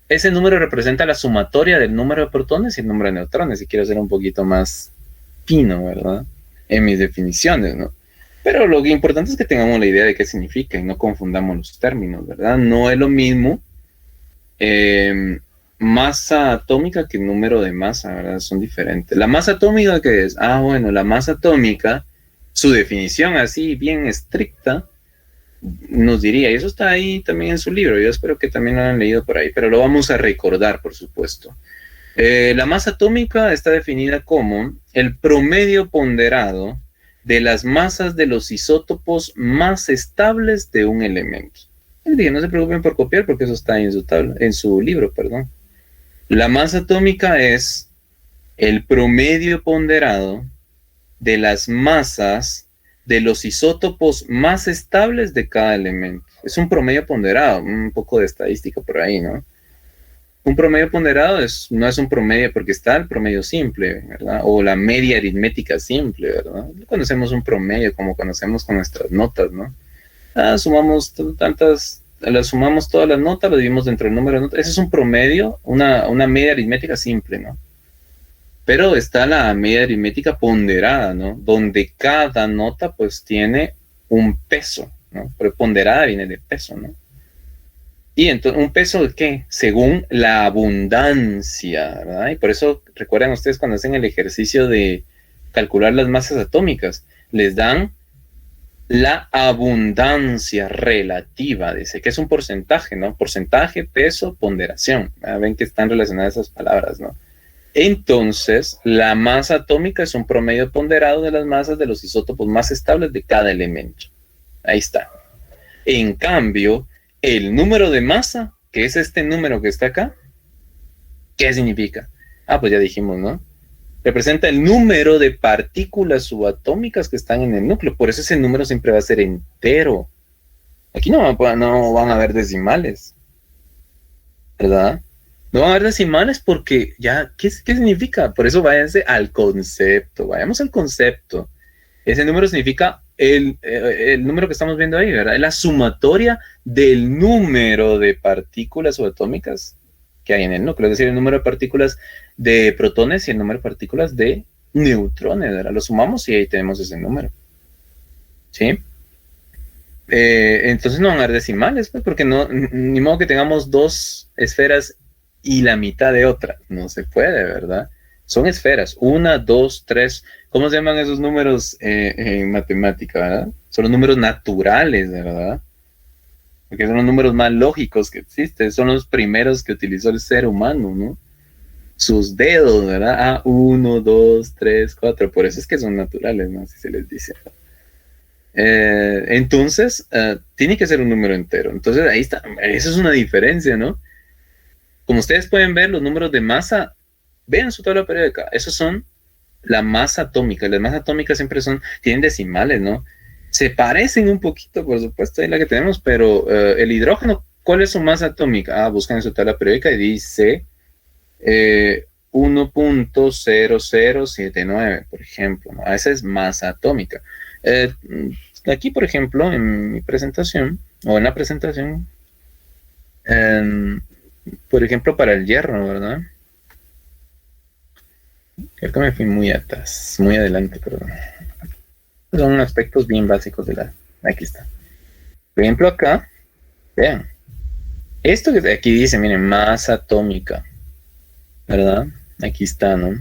ese número representa la sumatoria del número de protones y el número de neutrones, si quiero ser un poquito más fino, ¿verdad? En mis definiciones, ¿no? Pero lo importante es que tengamos la idea de qué significa y no confundamos los términos, ¿verdad? No es lo mismo masa atómica que número de masa, ¿verdad? Son diferentes. ¿La masa atómica qué es? Bueno, la masa atómica, su definición así bien estricta, nos diría, y eso está ahí también en su libro, yo espero que también lo hayan leído por ahí, pero lo vamos a recordar, por supuesto. La masa atómica está definida como el promedio ponderado de las masas de los isótopos más estables de un elemento. Les dije, no se preocupen por copiar porque eso está en su tabla, en su libro, perdón. La masa atómica es el promedio ponderado de las masas de los isótopos más estables de cada elemento. Es un promedio ponderado, un poco de estadística por ahí, ¿no? Un promedio ponderado no es un promedio porque está el promedio simple, ¿verdad? O la media aritmética simple, ¿verdad? Conocemos un promedio como conocemos con nuestras notas, ¿no? Sumamos sumamos todas las notas, lo dividimos dentro del número de notas. Ese es un promedio, una media aritmética simple, ¿no? Pero está la media aritmética ponderada, ¿no? Donde cada nota pues tiene un peso, ¿no? Pero ponderada viene de peso, ¿no? Y entonces, ¿un peso de qué? Según la abundancia, ¿verdad? Y por eso, recuerden ustedes cuando hacen el ejercicio de calcular las masas atómicas, les dan la abundancia relativa, dice, que es un porcentaje, ¿no? Porcentaje, peso, ponderación. Ven que están relacionadas esas palabras, ¿no? Entonces, la masa atómica es un promedio ponderado de las masas de los isótopos más estables de cada elemento. Ahí está. En cambio, el número de masa, que es este número que está acá, ¿qué significa? Pues ya dijimos, ¿no? Representa el número de partículas subatómicas que están en el núcleo. Por eso ese número siempre va a ser entero. Aquí no van a haber decimales, ¿verdad? No van a haber decimales porque ya, ¿qué significa? Por eso váyanse al concepto. Vayamos al concepto. Ese número significa el número que estamos viendo ahí, ¿verdad? Es la sumatoria del número de partículas subatómicas que hay en el núcleo, es decir, el número de partículas de protones y el número de partículas de neutrones, ¿verdad? Lo sumamos y ahí tenemos ese número, ¿sí? Entonces no van a haber decimales, pues, porque no, ni modo que tengamos dos esferas y la mitad de otra, no se puede, ¿verdad? Son esferas, 1, 2, 3, ¿cómo se llaman esos números en matemática, verdad? Son los números naturales, ¿verdad? Porque son los números más lógicos que existen, son los primeros que utilizó el ser humano, ¿no? Sus dedos, ¿verdad? 1, 2, 3, 4, por eso es que son naturales, ¿no? Así se les dice. Entonces, tiene que ser un número entero. Entonces, ahí está, eso es una diferencia, ¿no? Como ustedes pueden ver, los números de masa, vean su tabla periódica, esos son la masa atómica. Las masas atómicas siempre tienen decimales, ¿no? Se parecen un poquito, por supuesto, ahí la que tenemos, pero el hidrógeno, ¿cuál es su masa atómica? Buscan en su tabla periódica y dice 1.0079, por ejemplo, ¿no? Esa es masa atómica. Aquí, por ejemplo, en mi presentación, o en la presentación, por ejemplo, para el hierro, ¿verdad? Creo que me fui muy atrás, muy adelante, perdón. Son aspectos bien básicos de aquí está. Por ejemplo, acá, vean. Esto que aquí dice, miren, masa atómica, ¿verdad? Aquí está, ¿no?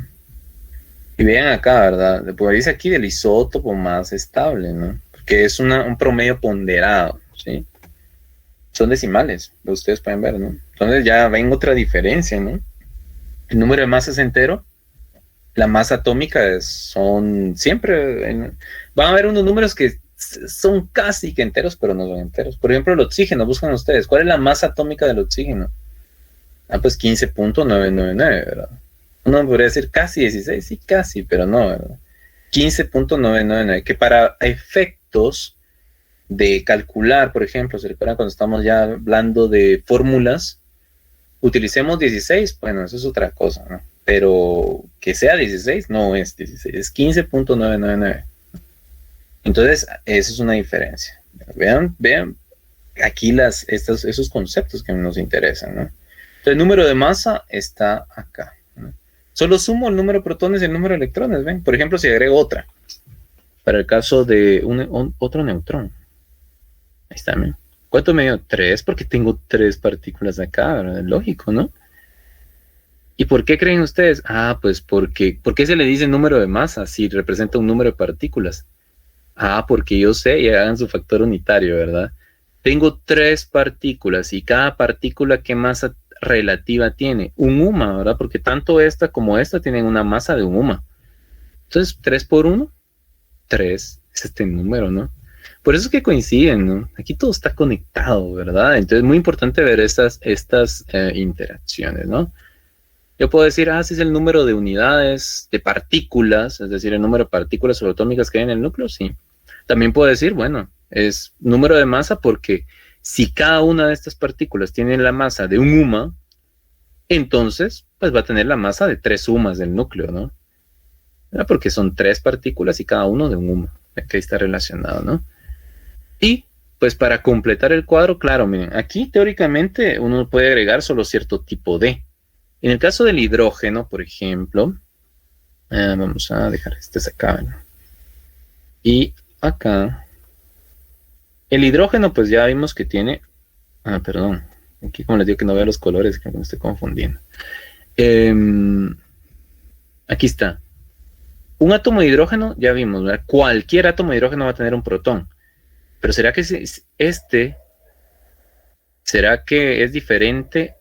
Y vean acá, ¿verdad? Pues dice aquí del isótopo más estable, ¿no? Porque es un promedio ponderado, ¿sí? Son decimales, ustedes pueden ver, ¿no? Entonces ya ven otra diferencia, ¿no? El número de masas entero, la masa atómica son siempre, van a haber unos números que son casi que enteros, pero no son enteros. Por ejemplo, el oxígeno, buscan ustedes, ¿cuál es la masa atómica del oxígeno? Pues 15.999, ¿verdad? Uno podría decir casi 16, sí, casi, pero no, ¿verdad? 15.999, que para efectos de calcular, por ejemplo, ¿se recuerdan cuando estamos ya hablando de fórmulas? Utilicemos 16, bueno, eso es otra cosa, ¿no? Pero que sea 16 no es 16, es 15.999. Entonces, esa es una diferencia. Vean aquí esos conceptos que nos interesan, ¿no? Entonces, el número de masa está acá, ¿no? Solo sumo el número de protones y el número de electrones, ¿ven? Por ejemplo, si agrego otra, para el caso de otro neutrón. Ahí está, ¿no? ¿Cuánto me dio? 3, porque tengo 3 partículas acá, ¿verdad? Lógico, ¿no? ¿Y por qué creen ustedes? Pues ¿por qué se le dice número de masa si representa un número de partículas? Porque yo sé, y hagan su factor unitario, ¿verdad? Tengo 3 partículas y cada partícula, ¿qué masa relativa tiene? Un UMA, ¿verdad? Porque tanto esta como esta tienen una masa de un UMA. Entonces, 3 por 1, 3 es este número, ¿no? Por eso es que coinciden, ¿no? Aquí todo está conectado, ¿verdad? Entonces es muy importante ver estas interacciones, ¿no? Yo puedo decir, ese es el número de unidades de partículas, es decir, el número de partículas subatómicas que hay en el núcleo, sí. También puedo decir, bueno, es número de masa porque si cada una de estas partículas tiene la masa de un UMA, entonces, pues va a tener la masa de 3 UMAs del núcleo, ¿no? Porque son 3 partículas y cada uno de un UMA, que está relacionado, ¿no? Y pues para completar el cuadro, claro, miren, aquí teóricamente uno puede agregar solo cierto tipo de. En el caso del hidrógeno, por ejemplo, vamos a dejar acá, ¿no? Y acá, el hidrógeno, pues ya vimos que tiene, perdón, aquí como les digo que no veo los colores, creo que me estoy confundiendo. Aquí está. Un átomo de hidrógeno, ya vimos, ¿verdad? Cualquier átomo de hidrógeno va a tener un protón. Pero ¿será que será que es diferente?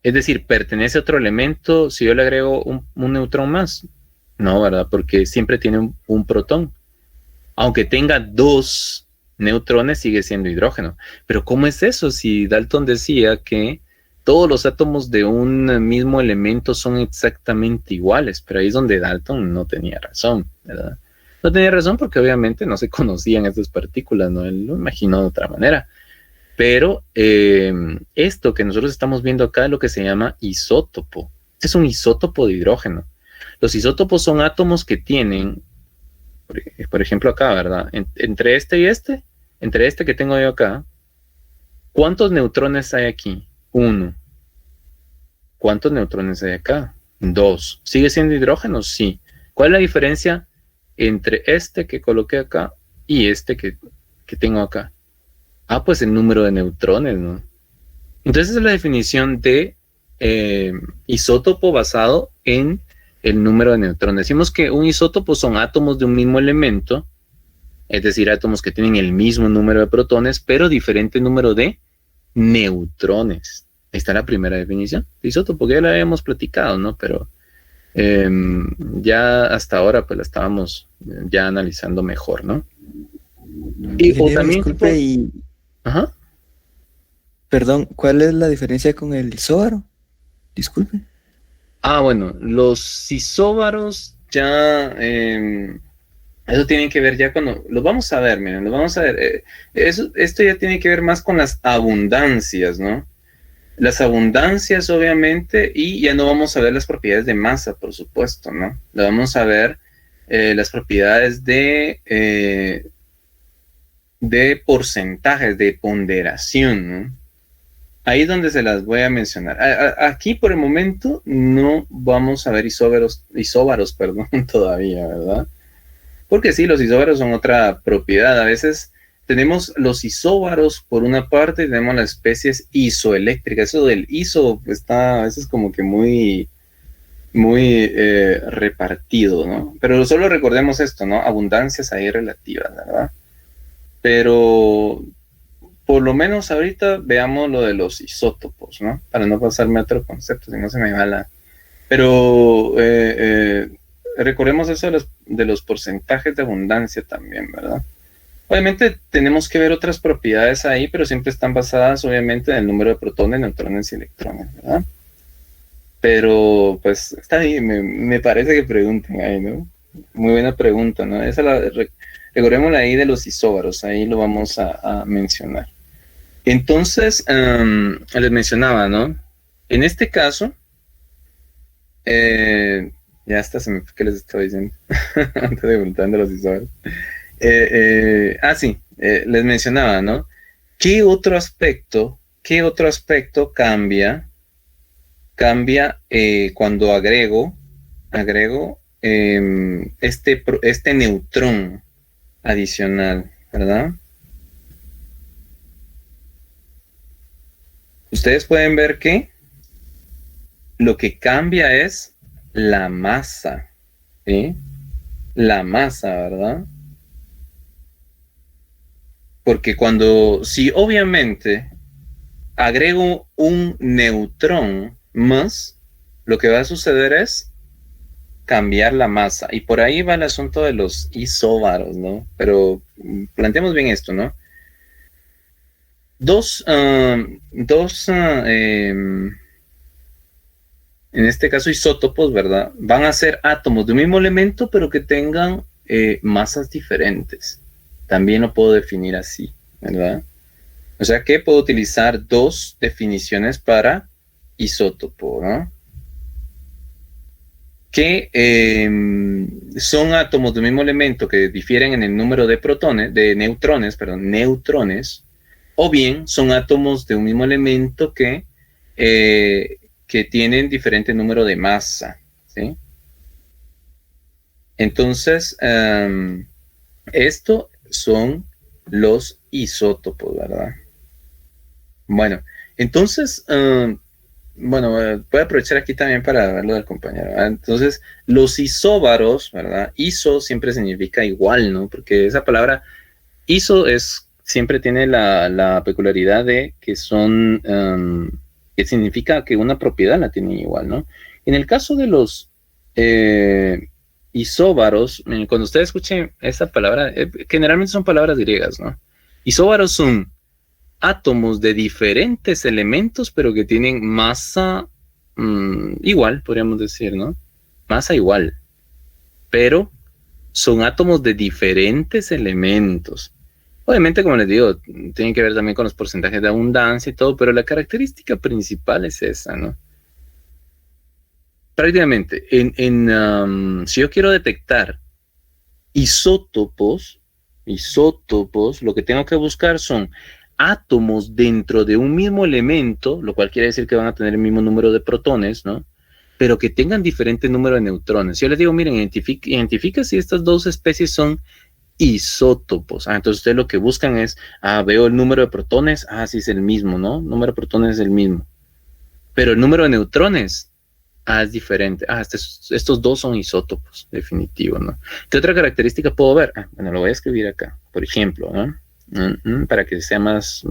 Es decir, ¿pertenece a otro elemento si yo le agrego un neutrón más? No, ¿verdad? Porque siempre tiene un protón. Aunque tenga 2 neutrones, sigue siendo hidrógeno. Pero ¿cómo es eso? Si Dalton decía que todos los átomos de un mismo elemento son exactamente iguales, pero ahí es donde Dalton no tenía razón, ¿verdad? No tenía razón porque obviamente no se conocían estas partículas, ¿no? Él lo imaginó de otra manera. Pero esto que nosotros estamos viendo acá es lo que se llama isótopo. Este es un isótopo de hidrógeno. Los isótopos son átomos que tienen, por ejemplo acá, ¿verdad? Entre este y este, entre este que tengo yo acá, ¿cuántos neutrones hay aquí? 1. ¿Cuántos neutrones hay acá? 2. ¿Sigue siendo hidrógeno? Sí. ¿Cuál es la diferencia entre este que coloqué acá y este que tengo acá? Pues el número de neutrones, ¿no? Entonces esa es la definición de isótopo basado en el número de neutrones. Decimos que un isótopo son átomos de un mismo elemento, es decir, átomos que tienen el mismo número de protones, pero diferente número de neutrones. Ahí está la primera definición de isótopo, que ya la habíamos platicado, ¿no? Pero ya hasta ahora pues la estábamos ya analizando mejor, ¿no? Y también, disculpe, Ajá. Perdón, ¿cuál es la diferencia con el isóbaro? Disculpe. Bueno, los isóbaros ya, eso tiene que ver ya cuando, los vamos a ver, miren, los vamos a ver, esto ya tiene que ver más con las abundancias, ¿no? Las abundancias, obviamente, y ya no vamos a ver las propiedades de masa, por supuesto, ¿no? Lo vamos a ver las propiedades de porcentajes, de ponderación, ¿no? Ahí es donde se las voy a mencionar. Aquí por el momento no vamos a ver isóbaros, perdón, todavía, ¿verdad? Porque sí, los isóbaros son otra propiedad. A veces tenemos los isóbaros por una parte y tenemos las especies isoeléctricas. Eso del iso está a veces como que muy repartido, ¿no? Pero solo recordemos esto, ¿no? Abundancias ahí relativas, ¿verdad? Pero por lo menos ahorita veamos lo de los isótopos, ¿no? Para no pasarme a otro concepto, si no se me va la... Pero recordemos eso de los porcentajes de abundancia también, ¿verdad? Obviamente tenemos que ver otras propiedades ahí, pero siempre están basadas obviamente en el número de protones, neutrones y electrones, ¿verdad? Pero pues está ahí, me parece que pregunten ahí, ¿no? Muy buena pregunta, ¿no? Recordemos ahí de los isóbaros, ahí lo vamos a mencionar. Entonces, les mencionaba, ¿no? En este caso, ya está, se me fue que les estaba diciendo. Antes de preguntando los isóbaros. Sí, les mencionaba, ¿no? ¿Qué otro aspecto cambia cuando agrego este neutrón adicional, ¿verdad? Ustedes pueden ver que lo que cambia es la masa, ¿sí? La masa, ¿verdad? Porque si obviamente agrego un neutrón más, lo que va a suceder es cambiar la masa. Y por ahí va el asunto de los isóbaros, ¿no? Pero planteemos bien esto, ¿no? En este caso isótopos, ¿verdad? Van a ser átomos de un mismo elemento, pero que tengan masas diferentes. También lo puedo definir así, ¿verdad? O sea que puedo utilizar dos definiciones para isótopo, ¿no? Que son átomos del mismo elemento que difieren en el número de protones, de neutrones, o bien son átomos de un mismo elemento que tienen diferente número de masa, ¿sí? Entonces, estos son los isótopos, ¿verdad? Bueno, entonces, voy a aprovechar aquí también para verlo del compañero, ¿verdad? Entonces, los isóbaros, ¿verdad? Iso siempre significa igual, ¿no? Porque esa palabra iso siempre tiene la peculiaridad de que son, que significa que una propiedad la tiene igual, ¿no? En el caso de los isóbaros, cuando usted escuche esa palabra, generalmente son palabras griegas, ¿no? Isóbaros son átomos de diferentes elementos, pero que tienen masa igual, podríamos decir, ¿no? Masa igual, pero son átomos de diferentes elementos. Obviamente, como les digo, tienen que ver también con los porcentajes de abundancia y todo, pero la característica principal es esa, ¿no? Prácticamente, si yo quiero detectar isótopos, lo que tengo que buscar son átomos dentro de un mismo elemento, lo cual quiere decir que van a tener el mismo número de protones, ¿no? Pero que tengan diferente número de neutrones. Yo les digo, miren, identifica si estas dos especies son isótopos. Entonces ustedes lo que buscan es, veo el número de protones, sí es el mismo, ¿no? El número de protones es el mismo. Pero el número de neutrones, es diferente. Estos dos son isótopos, definitivo, ¿no? ¿Qué otra característica puedo ver? Bueno, lo voy a escribir acá, por ejemplo, ¿no? Para que sea más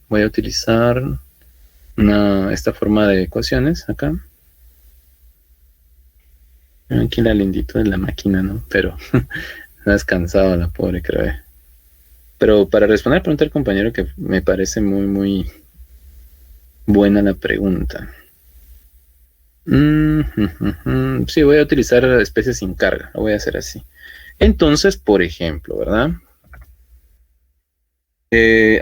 voy a utilizar esta forma de ecuaciones acá. Aquí la lindito de la máquina, ¿no? Pero no es cansado la pobre, creo. Pero para responder a la pregunta del compañero, que me parece muy, muy buena la pregunta. Sí, voy a utilizar especies sin carga. Lo voy a hacer así. Entonces, por ejemplo, ¿verdad?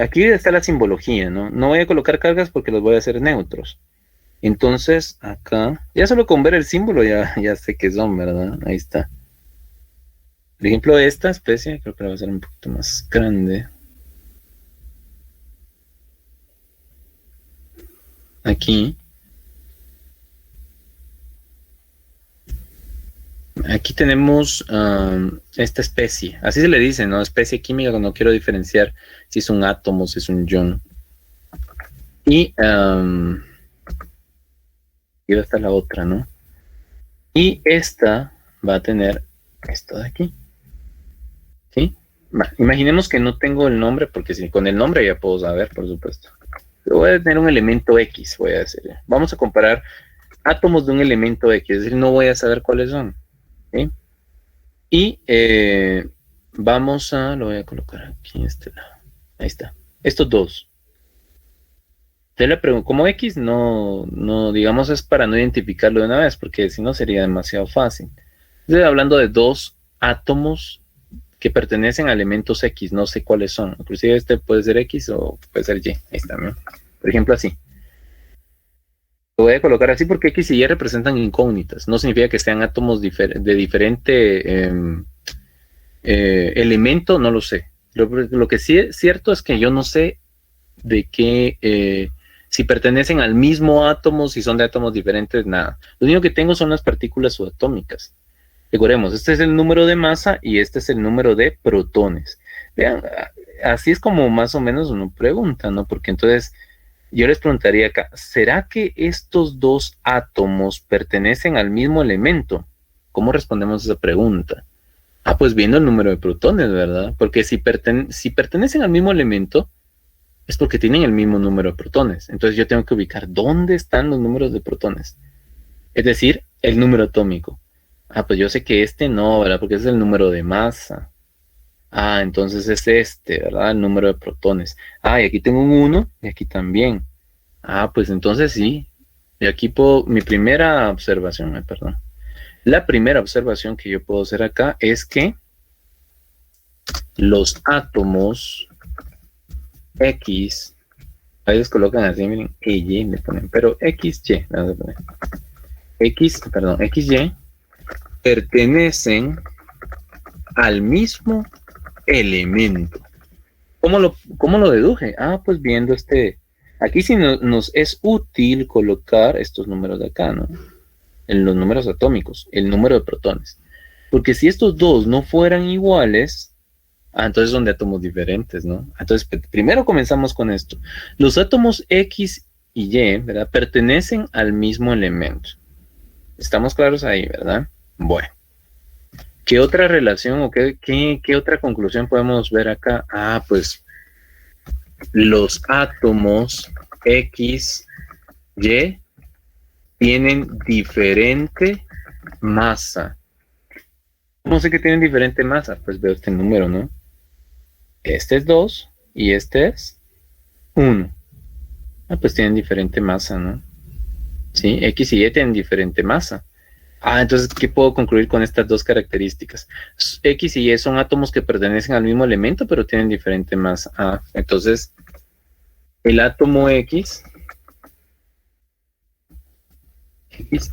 Aquí está la simbología, ¿no? No voy a colocar cargas porque los voy a hacer neutros. Entonces, acá, ya solo con ver el símbolo ya sé qué son, ¿verdad? Ahí está. Por ejemplo, esta especie, creo que la voy a hacer un poquito más grande. Aquí tenemos esta especie, así se le dice, ¿no? Especie química, cuando quiero diferenciar si es un átomo, si es un ion. Y esta es la otra, ¿no? Y esta va a tener esto de aquí. ¿Sí? Imaginemos que no tengo el nombre, porque si con el nombre ya puedo saber, por supuesto. Voy a tener un elemento X, voy a decir. Vamos a comparar átomos de un elemento X, es decir, no voy a saber cuáles son. ¿Sí? Y vamos a, lo voy a colocar aquí en este lado. Ahí está. Estos dos. Te la pregunto, como X no, digamos, es para no identificarlo de una vez, porque si no sería demasiado fácil. Estoy hablando de dos átomos que pertenecen a elementos X, no sé cuáles son. Inclusive este puede ser X o puede ser Y. Ahí está, ¿no? Por ejemplo, así. Lo voy a colocar así porque X y Y representan incógnitas. No significa que sean átomos de diferente elemento, no lo sé. Lo que sí es cierto es que yo no sé de qué, si pertenecen al mismo átomo, si son de átomos diferentes, nada. Lo único que tengo son las partículas subatómicas. Recordemos, este es el número de masa y este es el número de protones. Vean, así es como más o menos uno pregunta, ¿no? Porque entonces yo les preguntaría acá, ¿será que estos dos átomos pertenecen al mismo elemento? ¿Cómo respondemos a esa pregunta? Pues viendo el número de protones, ¿verdad? Porque si pertenecen al mismo elemento, Es porque tienen el mismo número de protones. Entonces yo tengo que ubicar dónde están los números de protones. Es decir, el número atómico. Ah, pues yo sé que este no, ¿verdad? Porque es el número de masa. Ah, entonces es este, ¿verdad? El número de protones. Ah, y aquí tengo un 1 y aquí también. Ah, pues entonces sí. Y aquí puedo, mi primera observación, perdón. La primera observación que yo puedo hacer acá es que los átomos X, a veces colocan así, miren, Y le ponen, pero XY, vamos a poner. XY pertenecen al mismo elemento. ¿Cómo lo deduje? Ah, pues viendo aquí sí nos es útil colocar estos números de acá, ¿no? En los números atómicos, el número de protones. Porque si estos dos no fueran iguales, entonces son de átomos diferentes, ¿no? Entonces, primero comenzamos con esto. Los átomos X y Y, ¿verdad? Pertenecen al mismo elemento. Estamos claros ahí, ¿verdad? Bueno. ¿Qué otra relación o qué otra conclusión podemos ver acá? Ah, pues los átomos X, Y tienen diferente masa. ¿Cómo sé que tienen diferente masa? Pues veo este número, ¿no? Este es 2 y este es 1. Ah, pues tienen diferente masa, ¿no? Sí, X y Y tienen diferente masa. Ah, entonces, ¿qué puedo concluir con estas dos características? X y Y son átomos que pertenecen al mismo elemento, pero tienen diferente masa. Ah, entonces, el átomo X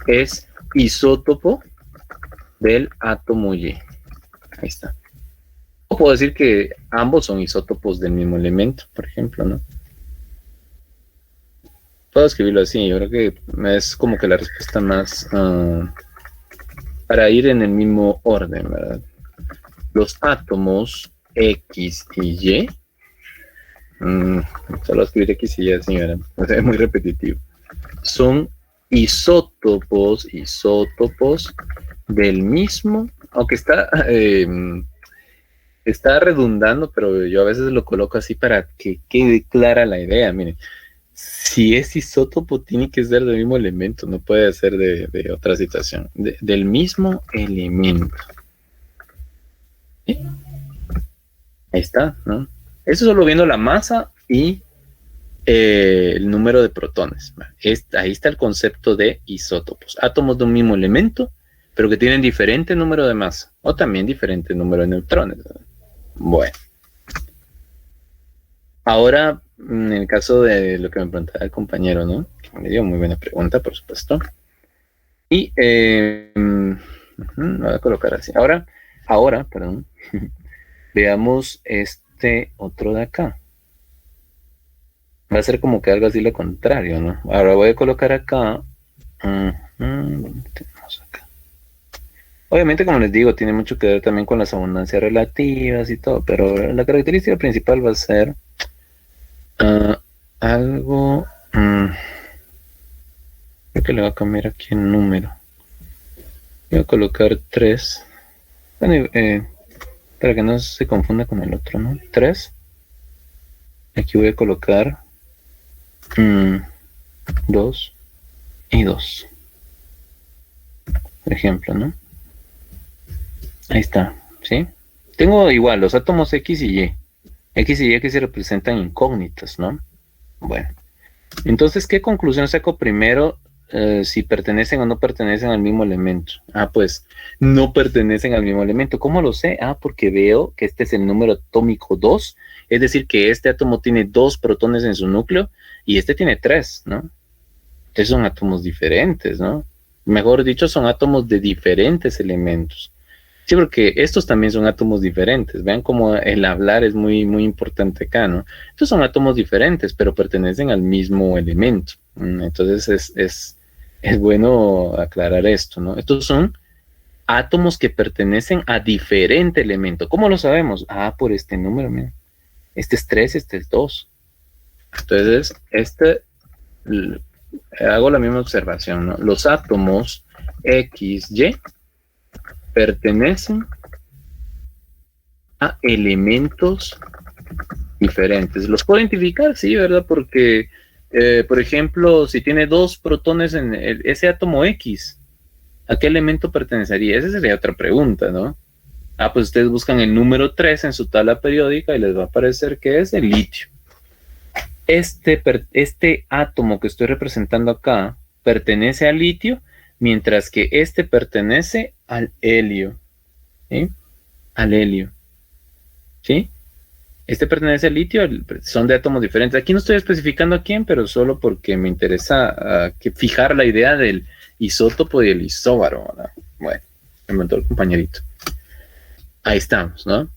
es isótopo del átomo Y. Ahí está. O puedo decir que ambos son isótopos del mismo elemento, por ejemplo, ¿no? Puedo escribirlo así, yo creo que es como que la respuesta más para ir en el mismo orden, ¿verdad? Los átomos X y Y, solo escribir X y Y así, ¿verdad? Es muy repetitivo. Son isótopos del mismo, aunque está redundando, pero yo a veces lo coloco así para que quede clara la idea. Miren, si es isótopo, tiene que ser del mismo elemento, no puede ser de otra situación, del mismo elemento. ¿Sí? Ahí está, ¿no? Eso solo viendo la masa y el número de protones. Ahí está el concepto de isótopos. Átomos de un mismo elemento, pero que tienen diferente número de masa, o también diferente número de neutrones, ¿verdad? Bueno. Ahora, en el caso de lo que me preguntaba el compañero, ¿no? Que me dio muy buena pregunta, por supuesto. Y lo voy a colocar así. Ahora, perdón, veamos este otro de acá. Va a ser como que algo así lo contrario, ¿no? Ahora voy a colocar acá. Tenemos acá. Obviamente, como les digo, tiene mucho que ver también con las abundancias relativas y todo, pero la característica principal va a ser algo. Creo que le voy a cambiar aquí el número. Voy a colocar 3. Bueno, para que no se confunda con el otro, ¿no? 3. Aquí voy a colocar 2 y 2. Por ejemplo, ¿no? Ahí está, ¿sí? Tengo igual los átomos X y Y. X y Y que se representan incógnitas, ¿no? Bueno. Entonces, ¿qué conclusión saco primero si pertenecen o no pertenecen al mismo elemento? Ah, pues no pertenecen al mismo elemento. ¿Cómo lo sé? Ah, porque veo que este es el número atómico 2, es decir, que este átomo tiene 2 protones en su núcleo y este tiene 3, ¿no? Entonces son átomos diferentes, ¿no? Mejor dicho, son átomos de diferentes elementos. Sí, porque estos también son átomos diferentes. Vean cómo el hablar es muy, muy importante acá, ¿no? Estos son átomos diferentes, pero pertenecen al mismo elemento. Entonces es bueno aclarar esto, ¿no? Estos son átomos que pertenecen a diferente elemento. ¿Cómo lo sabemos? Ah, por este número, miren. Este es 3, este es 2. Entonces, hago la misma observación, ¿no? Los átomos X, Y pertenecen a elementos diferentes. ¿Los puedo identificar? Sí, ¿verdad? Porque, por ejemplo, si tiene 2 protones en ese átomo X, ¿a qué elemento pertenecería? Esa sería otra pregunta, ¿no? Pues ustedes buscan el número 3 en su tabla periódica y les va a aparecer que es el litio. Este átomo que estoy representando acá pertenece al litio, mientras que este pertenece al helio. ¿Sí? Al helio. ¿Sí? Este pertenece al litio, son de átomos diferentes. Aquí no estoy especificando a quién, pero solo porque me interesa fijar la idea del isótopo y el isóbaro, ¿verdad? Bueno, me mandó el compañerito. Ahí estamos, ¿no?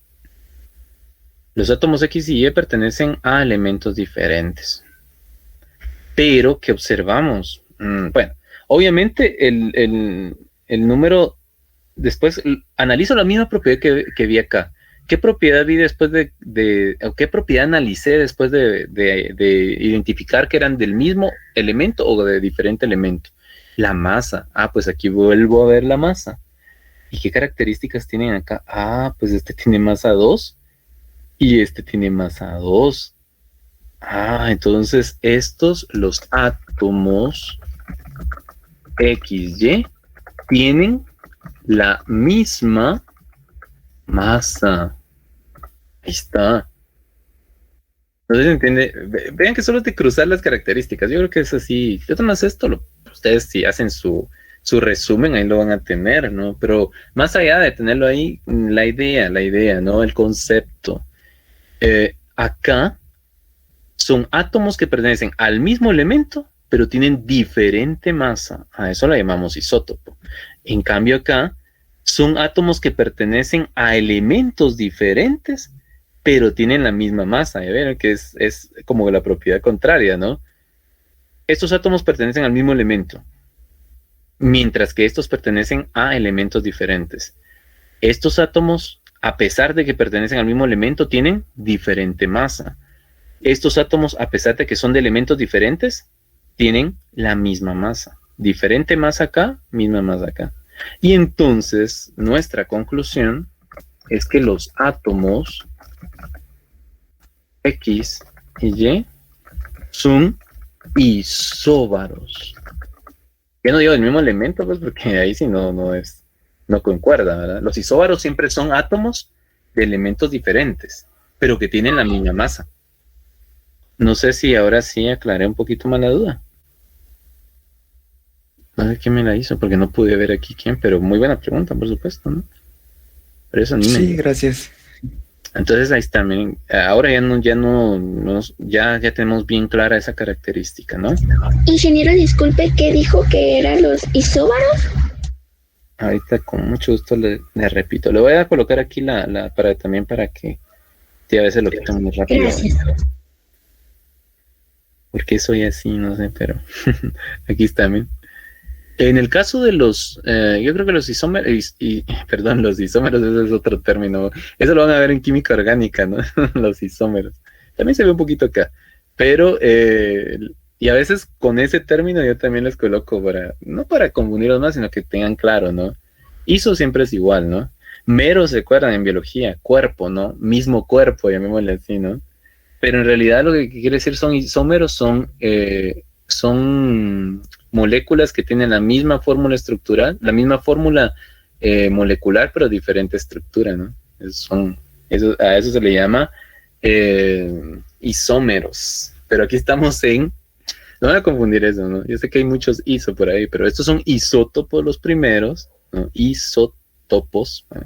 Los átomos X y Y pertenecen a elementos diferentes. Pero, ¿qué observamos? Bueno, obviamente el número, después analizo la misma propiedad que vi acá. ¿Qué propiedad vi después o qué propiedad analicé después de identificar que eran del mismo elemento o de diferente elemento? La masa. Pues aquí vuelvo a ver la masa. ¿Y qué características tienen acá? Pues este tiene masa 2 y este tiene masa 2. Entonces los átomos XY tienen la misma masa. Ahí está. No sé si entiende. Vean que solo es de cruzar las características. Yo creo que es así. Yo más esto, ustedes si hacen su resumen, ahí lo van a tener, ¿no? Pero más allá de tenerlo ahí, la idea, ¿no? El concepto. Acá son átomos que pertenecen al mismo elemento, pero tienen diferente masa. A eso la llamamos isótopo. En cambio acá, son átomos que pertenecen a elementos diferentes, pero tienen la misma masa. Ya ven que es como la propiedad contraria, ¿no? Estos átomos pertenecen al mismo elemento, mientras que estos pertenecen a elementos diferentes. Estos átomos, a pesar de que pertenecen al mismo elemento, tienen diferente masa. Estos átomos, a pesar de que son de elementos diferentes, tienen la misma masa. Diferente masa acá, misma masa acá. Y entonces, nuestra conclusión es que los átomos X y Y son isóbaros. Yo no digo del mismo elemento, pues, porque ahí sí no concuerda, ¿verdad? Los isóbaros siempre son átomos de elementos diferentes, pero que tienen la misma masa. No sé si ahora sí aclaré un poquito más la duda. No sé quién me la hizo, porque no pude ver aquí quién, pero muy buena pregunta, por supuesto, ¿no? Pero eso ni Sí, gracias. Entonces ahí está, miren, ahora ya tenemos bien clara esa característica, ¿no? Ingeniero, disculpe, ¿qué dijo que eran los isóbaros? Ahorita con mucho gusto le repito. Le voy a colocar aquí también para que a veces lo quito muy rápido. Gracias. Porque soy así, no sé, pero aquí está, miren. En el caso de yo creo que los isómeros, los isómeros, ese es otro término, eso lo van a ver en química orgánica, ¿no? Los isómeros. También se ve un poquito acá, pero, y a veces con ese término yo también les coloco no para confundirlos más, sino que tengan claro, ¿no? Iso siempre es igual, ¿no? Mero se acuerdan en biología, cuerpo, ¿no? Mismo cuerpo, llamémosle así, ¿no? Pero en realidad lo que quiere decir son isómeros, son moléculas que tienen la misma fórmula estructural, la misma fórmula molecular, pero diferente estructura, ¿no? A eso se le llama isómeros. Pero aquí estamos no van a confundir eso, ¿no? Yo sé que hay muchos iso por ahí, pero estos son isótopos los primeros, ¿no? Isótopos, ¿no?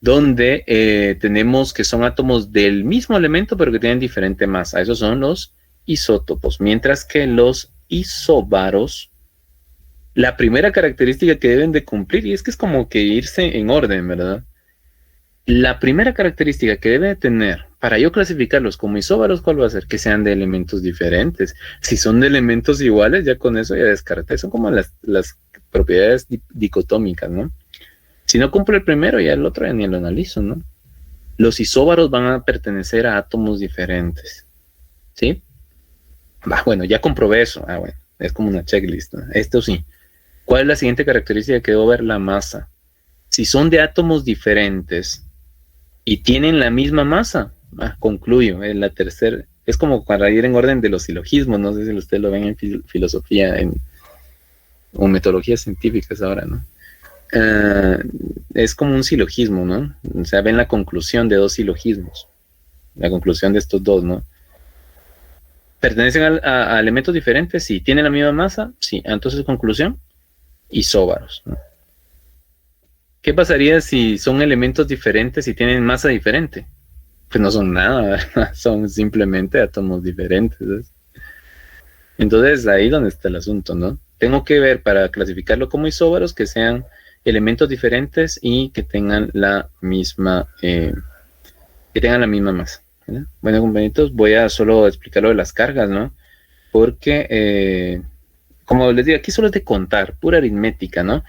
Donde tenemos que son átomos del mismo elemento, pero que tienen diferente masa. Esos son los isótopos, mientras que los isóbaros, la primera característica que deben de cumplir, y es que es como que irse en orden, ¿verdad? La primera característica que debe de tener para yo clasificarlos como isóbaros, ¿cuál va a ser? Que sean de elementos diferentes. Si son de elementos iguales, ya con eso ya descarté. Son como las propiedades dicotómicas, ¿no? Si no cumple el primero, ya el otro ya ni lo analizo, ¿no? Los isóbaros van a pertenecer a átomos diferentes, ¿sí? Bueno, ya comprobé eso. Bueno, es como una checklist, ¿no? Esto sí. ¿Cuál es la siguiente característica que debo ver? La masa. Si son de átomos diferentes y tienen la misma masa, concluyo. La tercera, es como para ir en orden de los silogismos, no sé si ustedes lo ven en filosofía o metodologías científicas ahora, ¿no? Es como un silogismo, ¿no? O sea, ven la conclusión de dos silogismos, la conclusión de estos dos, ¿no? ¿Pertenecen a elementos diferentes? Sí. ¿Tienen la misma masa? Sí. Entonces, conclusión, isóbaros, ¿no? ¿Qué pasaría si son elementos diferentes y tienen masa diferente? Pues no son nada, ¿verdad? Son simplemente átomos diferentes, ¿ves? Entonces, ahí donde está el asunto, ¿no? Tengo que ver para clasificarlo como isóbaros que sean elementos diferentes y que tengan la misma masa, ¿verdad? Bueno, compañeritos, voy a solo explicar lo de las cargas, ¿no? Porque, como les digo, aquí solo es de contar, pura aritmética, ¿no?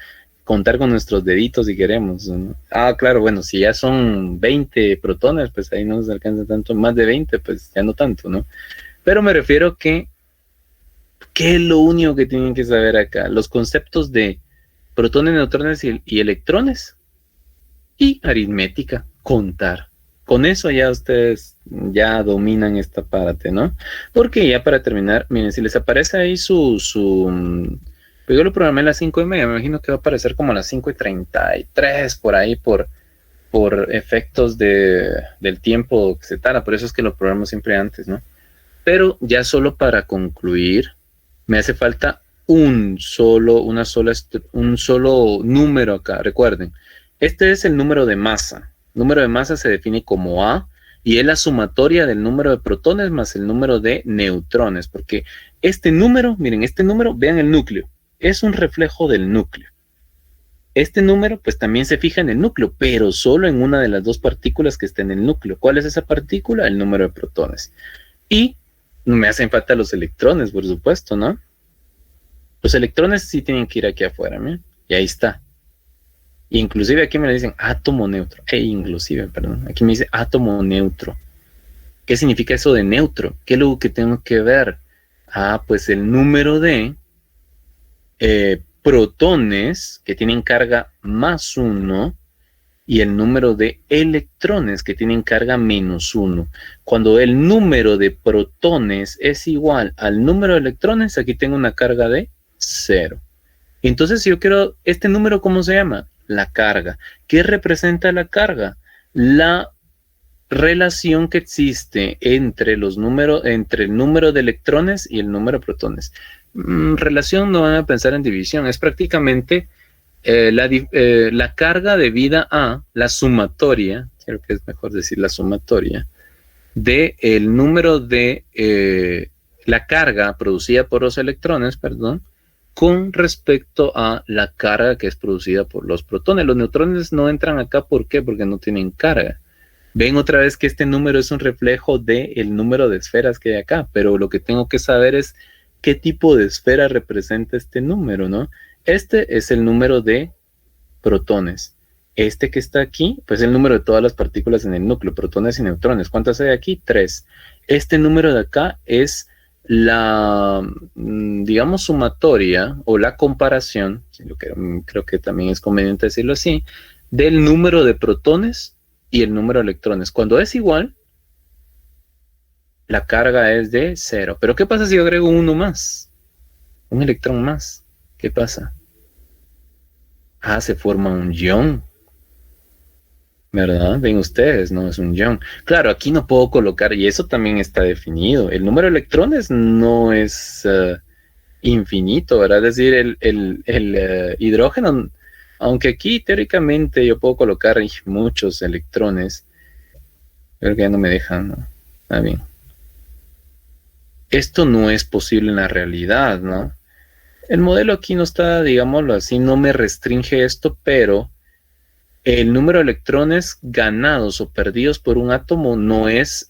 Contar con nuestros deditos si queremos, ¿no? Claro, bueno, si ya son 20 protones, pues ahí no nos alcanza tanto, más de 20, pues ya no tanto, ¿no? Pero me refiero que, ¿qué es lo único que tienen que saber acá? Los conceptos de protones, neutrones y electrones y aritmética, contar. Con eso ya ustedes ya dominan esta parte, ¿no? Porque ya para terminar, miren, si les aparece ahí pues yo lo programé a las 5:30, me imagino que va a aparecer como a las 5:33, por ahí, por efectos del tiempo que se tarda, por eso es que lo programo siempre antes, ¿no? Pero ya solo para concluir, me hace falta un solo número acá, recuerden, este es el número de masa. El número de masa se define como A, y es la sumatoria del número de protones más el número de neutrones, porque este número, miren, vean el núcleo, es un reflejo del núcleo. Este número, pues también se fija en el núcleo, pero solo en una de las dos partículas que está en el núcleo. ¿Cuál es esa partícula? El número de protones. Y no me hacen falta los electrones, por supuesto, ¿no? Los electrones sí tienen que ir aquí afuera, ¿no? Y ahí está. Inclusive aquí me lo dicen átomo neutro. Aquí me dice átomo neutro. ¿Qué significa eso de neutro? ¿Qué es lo que tengo que ver? Pues el número de protones que tienen carga +1 y el número de electrones que tienen carga -1. Cuando el número de protones es igual al número de electrones, aquí tengo una carga de 0. Entonces, si yo quiero este número, ¿cómo se llama? La carga. ¿Qué representa la carga? La relación que existe entre el número de electrones y el número de protones. Relación, no van a pensar en división, es prácticamente la carga debida a la sumatoria, creo que es mejor decir la sumatoria, de el número de la carga producida por los electrones, con respecto a la carga que es producida por los protones. Los neutrones no entran acá, ¿por qué? Porque no tienen carga. Ven otra vez que este número es un reflejo del número de esferas que hay acá, pero lo que tengo que saber es qué tipo de esfera representa este número, ¿no? Este es el número de protones. Este que está aquí, pues es el número de todas las partículas en el núcleo, protones y neutrones. ¿Cuántas hay aquí? 3. Este número de acá es la, digamos, sumatoria o la comparación, creo que también es conveniente decirlo así, del número de protones y el número de electrones. Cuando es igual, la carga es de 0. Pero ¿qué pasa si yo agrego uno más? Un electrón más. ¿Qué pasa? Se forma un ion. ¿Verdad? Ven ustedes, ¿no? Es un ion. Claro, aquí no puedo colocar, y eso también está definido. El número de electrones no es infinito, ¿verdad? Es decir, el hidrógeno, aunque aquí teóricamente yo puedo colocar muchos electrones, creo que ya no me dejan, ¿no? Está bien. Esto no es posible en la realidad, ¿no? El modelo aquí no está, digámoslo así, no me restringe esto, pero el número de electrones ganados o perdidos por un átomo no es,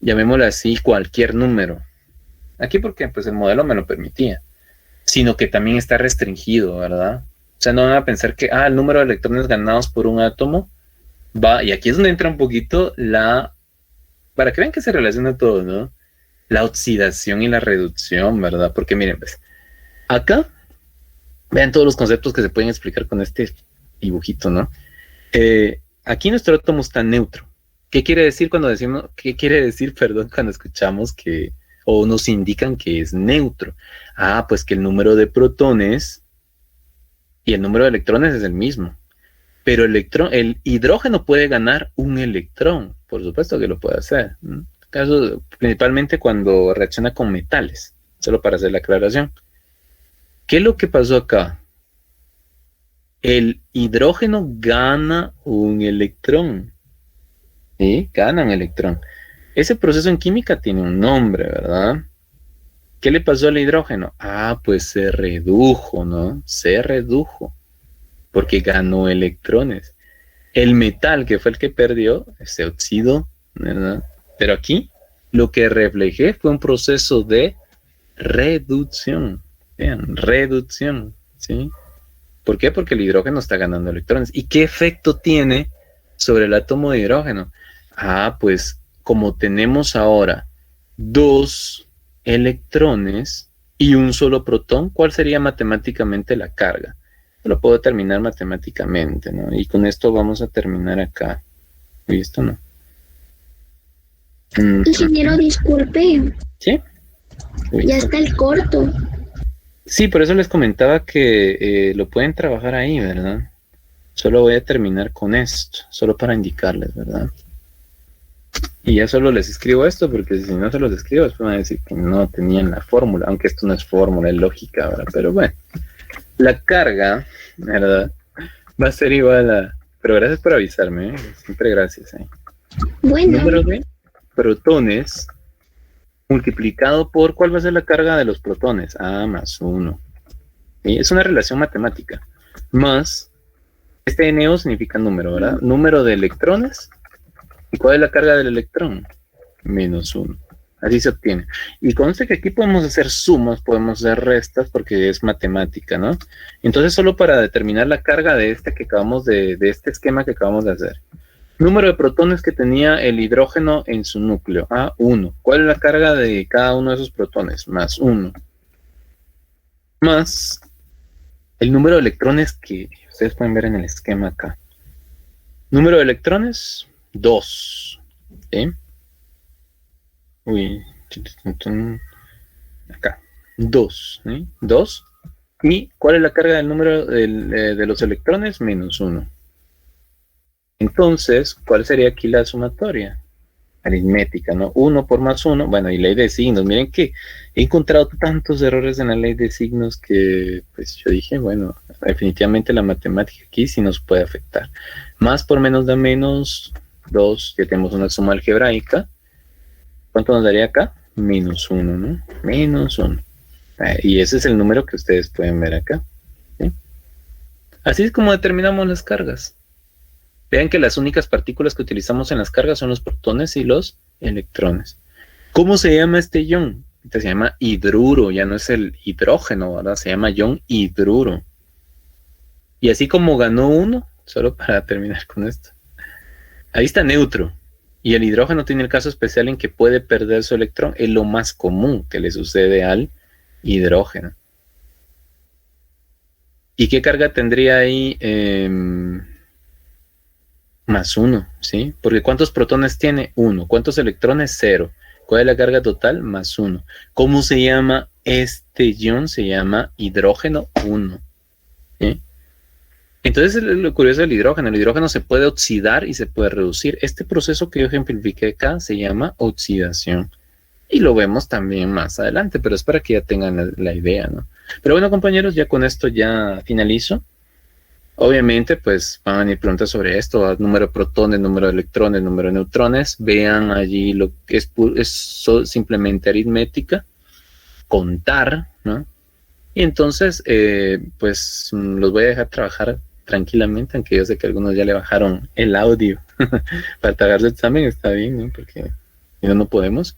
llamémoslo así, cualquier número. Aquí porque pues el modelo me lo permitía, sino que también está restringido, ¿verdad? O sea, no van a pensar que, el número de electrones ganados por un átomo va, y aquí es donde entra un poquito para que vean que se relaciona todo, ¿no? La oxidación y la reducción, ¿verdad? Porque miren, pues, acá, vean todos los conceptos que se pueden explicar con este dibujito, ¿no? Aquí nuestro átomo está neutro. ¿Qué quiere decir cuando decimos, qué quiere decir, perdón, cuando escuchamos que, o nos indican que es neutro? Ah, pues que el número de protones y el número de electrones es el mismo. Pero el hidrógeno puede ganar un electrón, por supuesto que lo puede hacer. ¿No? Caso, principalmente cuando reacciona con metales, solo para hacer la aclaración. ¿Qué es lo que pasó acá? El hidrógeno gana un electrón. ¿Sí? Gana un electrón. Ese proceso en química tiene un nombre, ¿verdad? ¿Qué le pasó al hidrógeno? Ah, pues se redujo, ¿no? Se redujo. Porque ganó electrones. El metal, que fue el que perdió, se oxidó, ¿verdad? Pero aquí lo que reflejé fue un proceso de reducción. Vean, reducción, ¿sí? ¿Por qué? Porque el hidrógeno está ganando electrones. ¿Y qué efecto tiene sobre el átomo de hidrógeno? Ah, pues como tenemos ahora 2 electrones y un solo protón, ¿cuál sería matemáticamente la carga? Lo puedo determinar matemáticamente, ¿no? Y con esto vamos a terminar acá. ¿Y esto no? Ingeniero, disculpe, ¿Sí? Uy, ya está el corto. sí, por eso les comentaba que lo pueden trabajar ahí, ¿verdad? Solo voy a terminar con esto, solo para indicarles, ¿verdad? Y ya solo les escribo esto, porque si no se los escribo, después van a decir que no tenían la fórmula, aunque esto no es fórmula, es lógica, ¿verdad? Pero bueno, la carga, ¿verdad? Va a ser igual a... Pero gracias por avisarme, ¿eh? Siempre gracias, ¿eh? Bueno, Número de protones multiplicado por ¿cuál va a ser la carga de los protones? Ah, más 1. ¿Sí? Es una relación matemática. Más, este NO significa número, ¿verdad? Número de electrones. ¿Y cuál es la carga del electrón? Menos 1. Así se obtiene. Y conste que aquí podemos hacer sumas, podemos hacer restas, porque es matemática, ¿no? Entonces, solo para determinar la carga de este que acabamos de este esquema que acabamos de hacer. Número de protones que tenía el hidrógeno en su núcleo. Ah, 1. ¿Cuál es la carga de cada uno de esos protones? Más 1. Más el número de electrones que ustedes pueden ver en el esquema acá. Número de electrones, 2. ¿Sí? Uy. Acá. 2. ¿Sí? 2. ¿Y cuál es la carga del número de los electrones? Menos 1. Entonces, ¿cuál sería aquí la sumatoria? Aritmética, ¿no? 1 por más 1, bueno, y ley de signos. Miren que he encontrado tantos errores en la ley de signos que, pues yo dije, bueno, definitivamente la matemática aquí sí nos puede afectar. Más por menos da menos 2, ya tenemos una suma algebraica. ¿Cuánto nos daría acá? Menos 1, ¿no? Menos 1. Y ese es el número que ustedes pueden ver acá. ¿Sí? Así es como determinamos las cargas. Vean que las únicas partículas que utilizamos en las cargas son los protones y los electrones. ¿Cómo se llama este ion? Este se llama hidruro, ya no es el hidrógeno, ¿verdad? Se llama ion hidruro. Y así como ganó 1, solo para terminar con esto. Ahí está neutro. Y el hidrógeno tiene el caso especial en que puede perder su electrón. Es lo más común que le sucede al hidrógeno. ¿Y qué carga tendría ahí? Más 1, ¿sí? Porque ¿cuántos protones tiene? 1. ¿Cuántos electrones? 0. ¿Cuál es la carga total? Más 1. ¿Cómo se llama este ion? Se llama hidrógeno 1. ¿Sí? Entonces, lo curioso del hidrógeno. El hidrógeno se puede oxidar y se puede reducir. Este proceso que yo ejemplifiqué acá se llama oxidación. Y lo vemos también más adelante, pero es para que ya tengan la idea, ¿no? Pero bueno, compañeros, ya con esto ya finalizo. Obviamente, pues van a venir preguntas sobre esto, número de protones, número de electrones, número de neutrones. Vean allí lo que es simplemente aritmética, contar, ¿no? Y entonces, pues los voy a dejar trabajar tranquilamente, aunque yo sé que algunos ya le bajaron el audio para tragar su examen, está bien, ¿no? Porque si no, no podemos.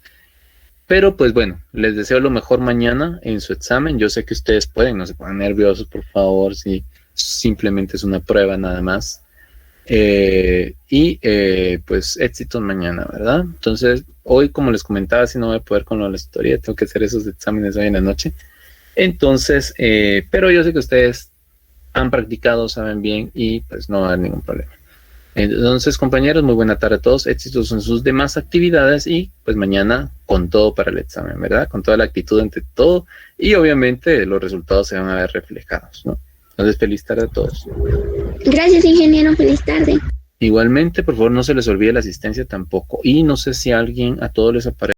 Pero pues bueno, les deseo lo mejor mañana en su examen. Yo sé que ustedes pueden, no se pongan nerviosos, por favor, si simplemente es una prueba nada más. Pues éxitos mañana, ¿verdad? Entonces, hoy, como les comentaba, si no voy a poder con la historia, tengo que hacer esos exámenes hoy en la noche. Entonces, pero yo sé que ustedes han practicado, saben bien y pues no va a haber ningún problema. Entonces, compañeros, muy buena tarde a todos, éxitos en sus demás actividades y pues mañana con todo para el examen, ¿verdad? Con toda la actitud ante todo y obviamente los resultados se van a ver reflejados, ¿no? Entonces, feliz tarde a todos. Gracias, ingeniero. Feliz tarde. Igualmente, por favor, no se les olvide la asistencia tampoco y no sé si a todos les aparece